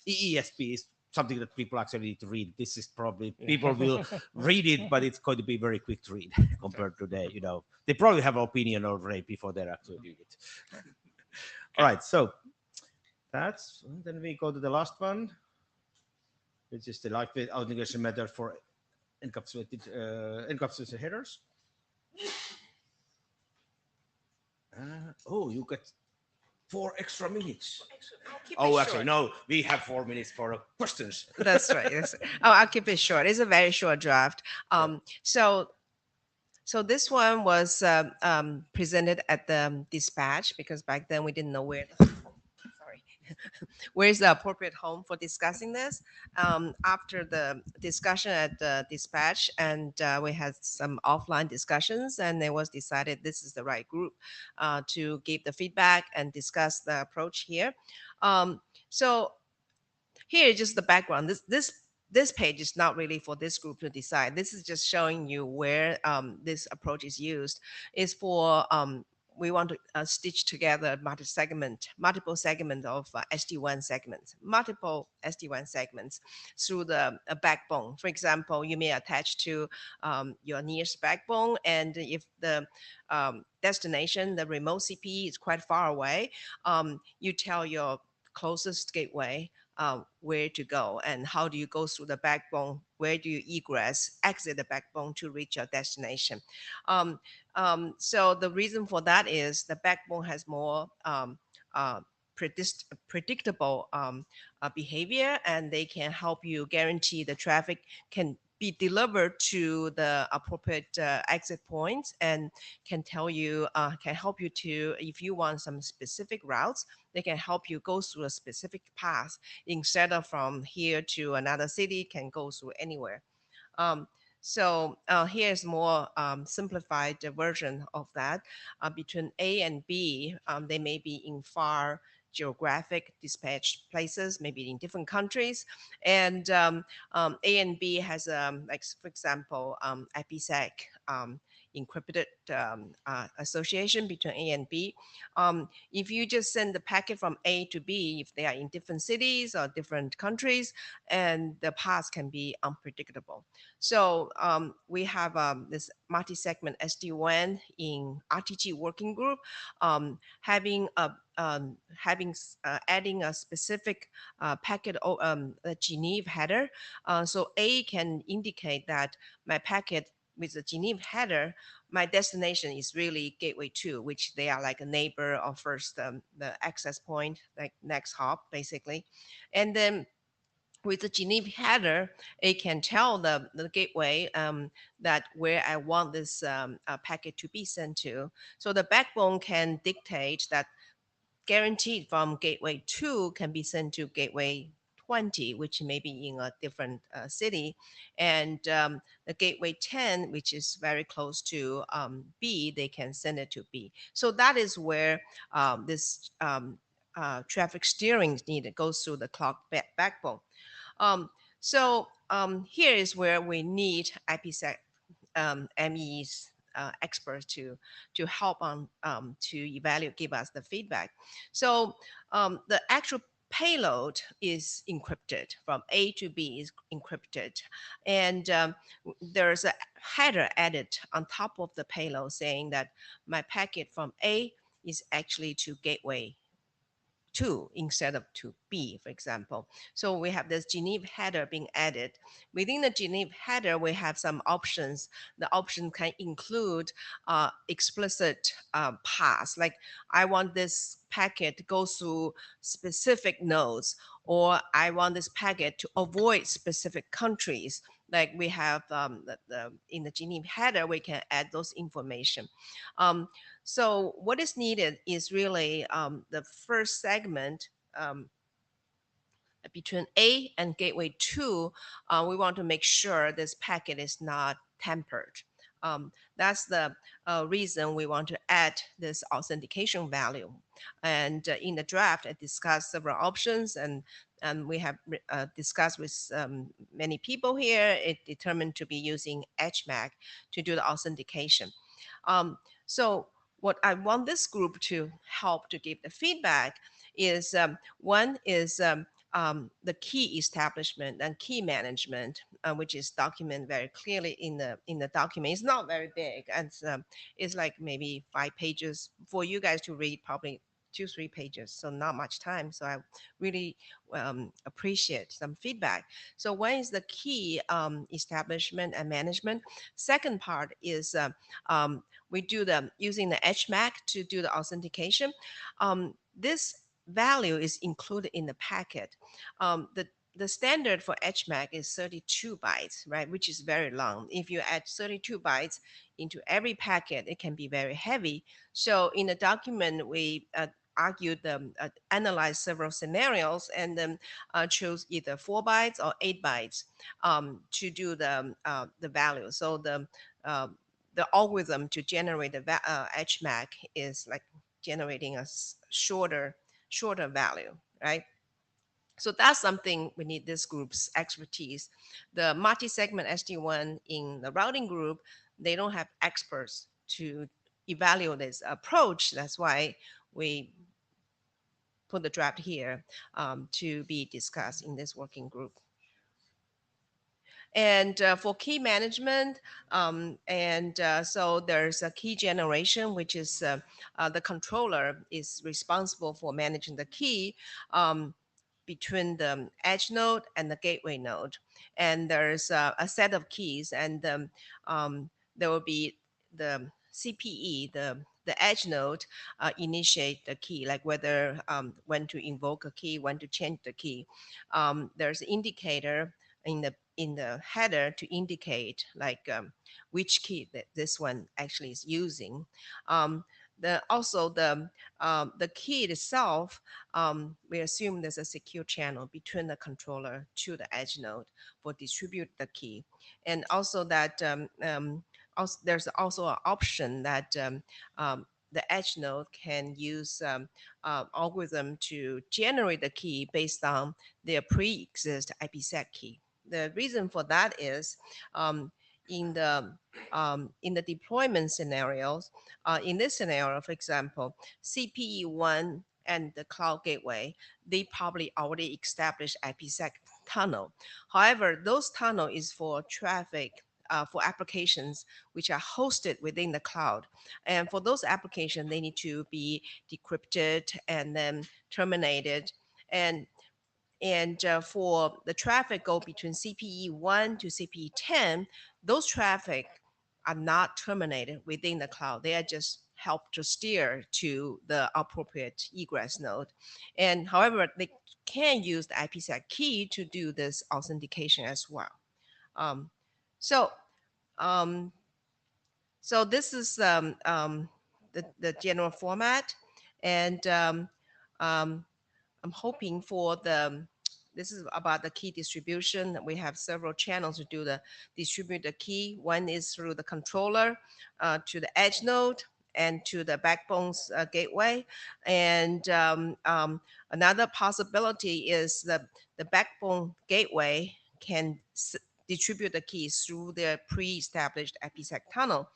EESP is something that people actually need to read. This is probably people will read it, but it's going to be very quick to read compared to today. They probably have an opinion already before they're actually doing it. All right, so then we go to the last one, which is the lightweight authentication method for encapsulated headers. You got 4 extra minutes. Actually, no, we have 4 minutes for questions. That's right. I'll keep it short. It's a very short draft. So this one was presented at the dispatch, because back then we didn't know where's the appropriate home for discussing this. After the discussion at the dispatch, and we had some offline discussions, and it was decided this is the right group to give the feedback and discuss the approach here. So here is just the background. This page is not really for this group to decide. This is just showing you where this approach is used. Is for we want to stitch together multiple segment of SD-WAN segments, multiple SD-WAN segments through the backbone. For example, you may attach to your nearest backbone, and if the destination, the remote CPE is quite far away, you tell your closest gateway where to go and how do you go through the backbone, where do you exit the backbone to reach your destination. So the reason for that is the backbone has more predictable behavior, and they can help you guarantee the traffic can be delivered to the appropriate exit points, and can help you to, if you want some specific routes, they can help you go through a specific path instead of from here to another city, can go through anywhere. So here's more simplified version of that. Between A and B, they may be in far geographic dispatch places, maybe in different countries. And A and B has, like, for example, IPSEC encrypted association between A and B. If you just send the packet from A to B, if they are in different cities or different countries, and the path can be unpredictable. So we have this multi-segment SD-WAN in RTG working group, adding a specific packet Geneva header. So A can indicate that my packet with the Geneva header, my destination is really gateway 2, which they are like a neighbor or first the access point, like next hop basically. And then with the Geneva header, it can tell the gateway that where I want this packet to be sent to. So the backbone can dictate that guaranteed from gateway 2 can be sent to gateway 20, which may be in a different city, and the gateway 10, which is very close to B, they can send it to B. So that is where this traffic steering needed goes through the clock backbone. Here is where we need IPsec ME's experts to help on to evaluate, give us the feedback. So the actual payload is encrypted from A to B is encrypted, and there's a header added on top of the payload saying that my packet from A is actually to gateway 2 instead of to B, for example. So we have this Geneva header being added. Within the Geneva header, we have some options. The option can include explicit paths, like I want this packet to go through specific nodes, or I want this packet to avoid specific countries. Like we have in the Geneva header, we can add those information. So what is needed is really the first segment between A and gateway 2. We want to make sure this packet is not tampered. That's the reason we want to add this authentication value. And in the draft, I discussed several options, and we have discussed with many people here. It determined to be using HMAC to do the authentication. So what I want this group to help to give the feedback is one is the key establishment and key management, which is documented very clearly in the document. It's not very big, and it's like maybe 5 pages for you guys to read, probably 2-3 pages, so not much time. So I really appreciate some feedback. So one is the key establishment and management. Second part is we do using the HMAC to do the authentication. This value is included in the packet. The standard for HMAC is 32 bytes, right, which is very long. If you add 32 bytes into every packet, it can be very heavy. So in the document, we argued, analyzed several scenarios, and then chose either 4 bytes or 8 bytes to do the value. So the algorithm to generate the HMAC is like generating a shorter value, right? So that's something we need this group's expertise. The multi-segment SD1 in the routing group, they don't have experts to evaluate this approach. That's why we put the draft here to be discussed in this working group. And for key management, so there's a key generation, which is the controller is responsible for managing the key between the edge node and the gateway node. And there's a set of keys, and there will be the CPE, the edge node initiate the key, like whether when to invoke a key, when to change the key. There's an indicator in the header to indicate like which key that this one actually is using. Also the key itself, we assume there's a secure channel between the controller to the edge node for distribute the key. And also that there's also an option that the edge node can use algorithm to generate the key based on their pre-exist IPsec key. The reason for that is in the deployment scenarios, in this scenario, for example, CPE1 and the cloud gateway, they probably already established IPsec tunnel. However, those tunnel is for traffic, for applications which are hosted within the cloud. And for those applications, they need to be decrypted and then terminated. And for the traffic go between CPE 1 to CPE 10, those traffic are not terminated within the cloud. They are just help to steer to the appropriate egress node. And however, they can use the IPsec key to do this authentication as well. So this is the general format, and I'm hoping for the this is about the key distribution. We have several channels to do the distribute the key. One is through the controller to the edge node and to the backbone's gateway. And another possibility is the backbone gateway can distribute the keys through the pre-established IPsec tunnel.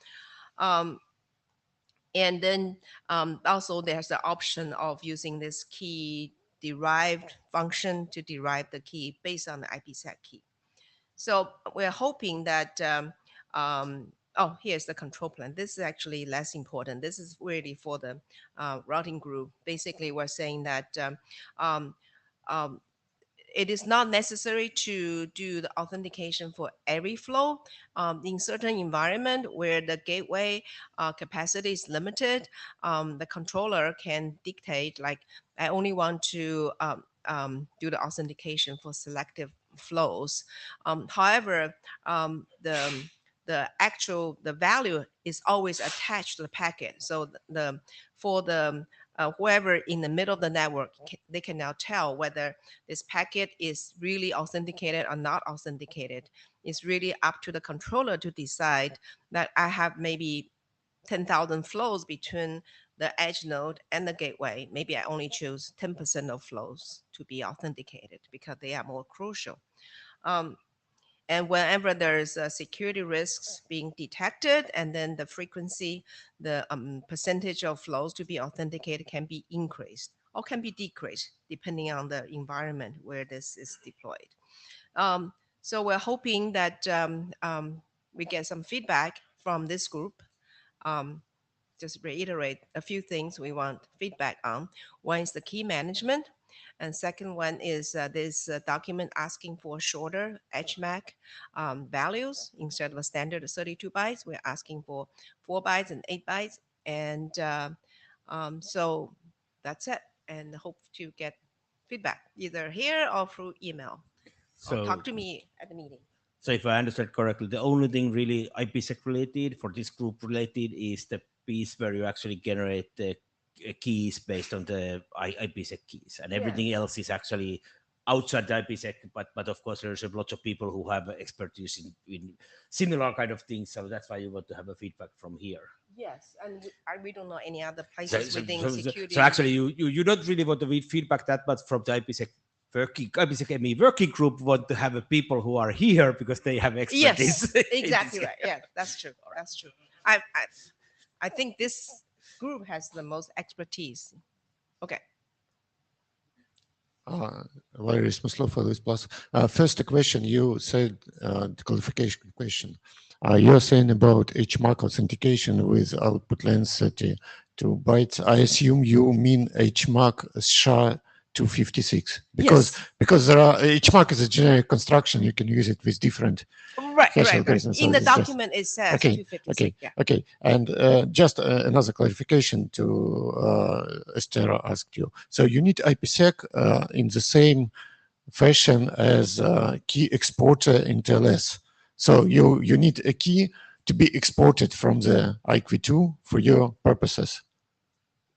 And then also there's the option of using this key derived function to derive the key based on the IPsec key. So we're hoping that, oh, here's the control plan. This is actually less important. This is really for the routing group. Basically, we're saying that it is not necessary to do the authentication for every flow. In certain environment where the gateway capacity is limited, the controller can dictate, like, I only want to do the authentication for selective flows. However, the value is always attached to the packet. So for the whoever in the middle of the network, they can now tell whether this packet is really authenticated or not authenticated. It's really up to the controller to decide that I have maybe 10,000 flows between the edge node and the gateway. Maybe I only choose 10% of flows to be authenticated because they are more crucial. And whenever there's security risks being detected, and then the frequency, the percentage of flows to be authenticated can be increased or can be decreased depending on the environment where this is deployed. So we're hoping that we get some feedback from this group. Just reiterate a few things we want feedback on. One is the key management. And second one is this document asking for shorter HMAC values. Instead of a standard of 32 bytes, we're asking for 4 bytes and 8 bytes. And so that's it. And hope to get feedback either here or through email. So or talk to me at the meeting. So if I understand correctly, the only thing really IPsec related for this group related is the piece where you actually generate the keys based on the IPsec keys, and everything else is actually outside the IPsec. But of course, there's a lot of people who have expertise in similar kind of things. So that's why you want to have a feedback from here. Yes, and we don't know any other places within security. So actually, you don't really want to feedback that, but from the IPSECME working group want to have people who are here because they have expertise. Yes, exactly right. Yeah, that's true. That's true. I think this group has the most expertise. Okay. Very smooth for this plus. First question, you said the qualification question. You're saying about HMAC authentication with output length 32 bytes. I assume you mean HMAC SHA-256 because there are HMAC is a generic construction. You can use it with different right. In the document it says okay, 256. Okay. And just another clarification to Esther asked you. So you need IPsec in the same fashion as key exporter in TLS. So you need a key to be exported from the IQ2 for your purposes,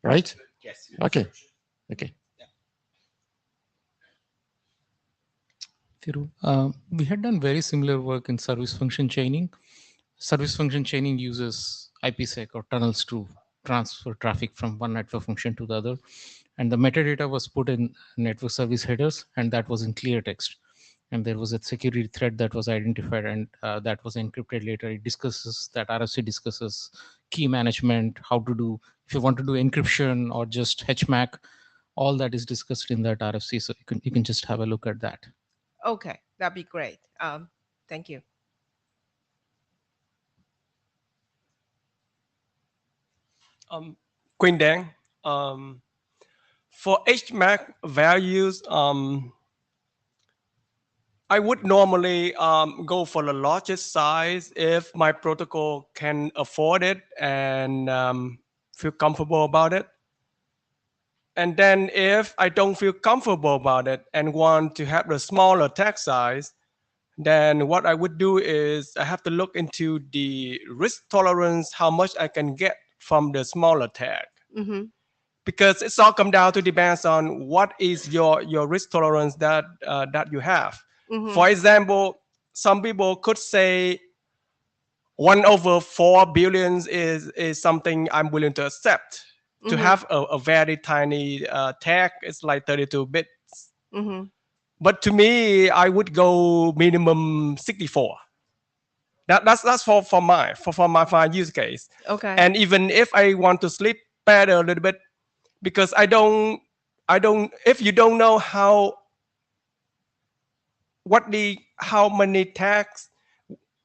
right? Yes. Okay. Thiru, we had done very similar work in service function chaining. Service function chaining uses IPsec or tunnels to transfer traffic from one network function to the other. And the metadata was put in network service headers, and that was in clear text. And there was a security threat that was identified, and that was encrypted later. It discusses that RFC discusses key management, how to do, if you want to do encryption or just HMAC, all that is discussed in that RFC. So you can just have a look at that. Okay, that'd be great. Thank you. Queen Dang, for HMAC values, I would normally go for the largest size if my protocol can afford it and feel comfortable about it. And then if I don't feel comfortable about it and want to have the smaller tag size, then what I would do is I have to look into the risk tolerance, how much I can get from the smaller tag. Mm-hmm. because it's all come down to depends on what is your risk tolerance that that you have. Mhm. For example, some people could say 1/4 billions is something I'm willing to accept. To Mhm. have a very tiny tag, it's like 32 bits. Mhm. But to me, I would go minimum 64. That's for my use case. Okay. And even if I want to sleep better a little bit, because I don't if you don't know how many tags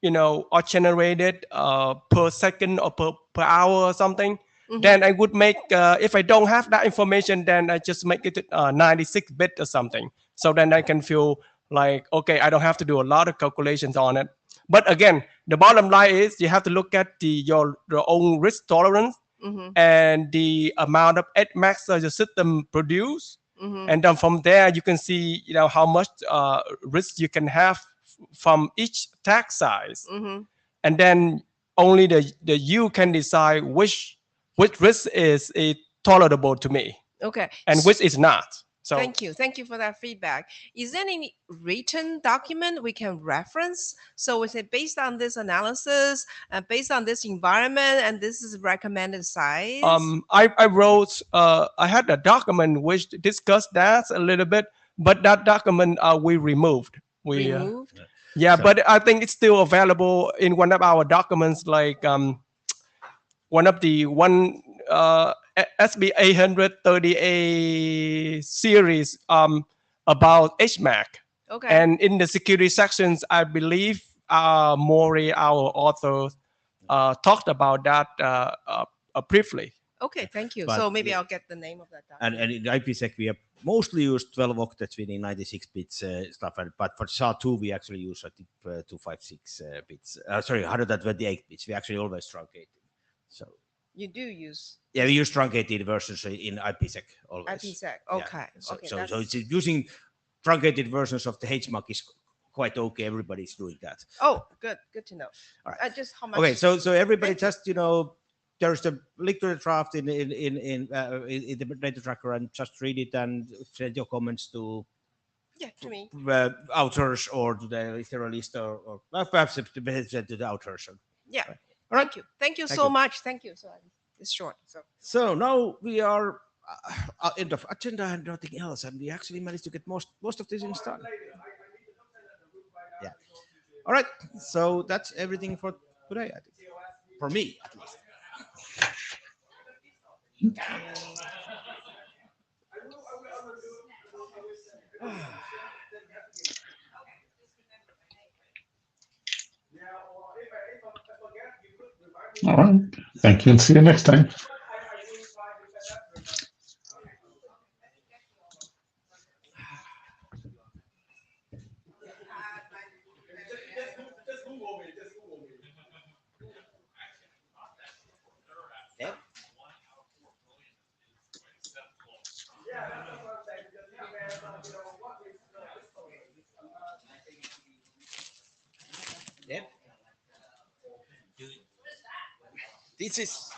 are generated per second or per hour or something, Mhm. then I would make if I don't have that information, then I just make it 96 bit or something, so then I can feel like, okay, I don't have to do a lot of calculations on it. But again, the bottom line is you have to look at your own risk tolerance Mhm. and the amount of max that the system produce. Mhm. And then from there you can see how much risk you can have from each tag size. Mhm. And then only the you can decide which risk is tolerable to me Okay. and which is not. So Thank you for that feedback. Is there any written document we can reference? So we say based on this analysis and based on this environment, and this is recommended size. I wrote I had a document which discussed that a little bit, but that document we removed. Removed? Yeah, So- but I think it's still available in one of our documents, like one of the SB 830A series about HMAC. Okay. And in the security sections, I believe Maury, our author, talked about that briefly. Okay, thank you. But So maybe yeah. I'll get the name of that document. And in IPSEC, we have mostly used 12 octets within 96 bits stuff. But for SHA-2, we actually use, I think, 256 bits. Sorry, 128 bits. We actually always truncate. So You do use yeah, we use truncated versions in IPSEC always. IPSEC. Yeah. Okay. So, Okay. so that's- it's using truncated versions of the HMAC is quite okay. Everybody's doing that. Oh, good. Good to know. All right. Just how much? Okay, so everybody Thank you. just there's the link to the draft in the data tracker, and just read it and send your comments to Yeah, to me. authors or to the literalist or perhaps to the authors. Yeah. All right. Thank you. Thank you Thank so you. much. Thank you. So it's short. So So now we are end of agenda and nothing else, and we actually managed to get most of these things done. Yeah. All right. So that's everything for today, I think. For me, at least. All right. Thank you and see you next time. Yeah. Yep. This is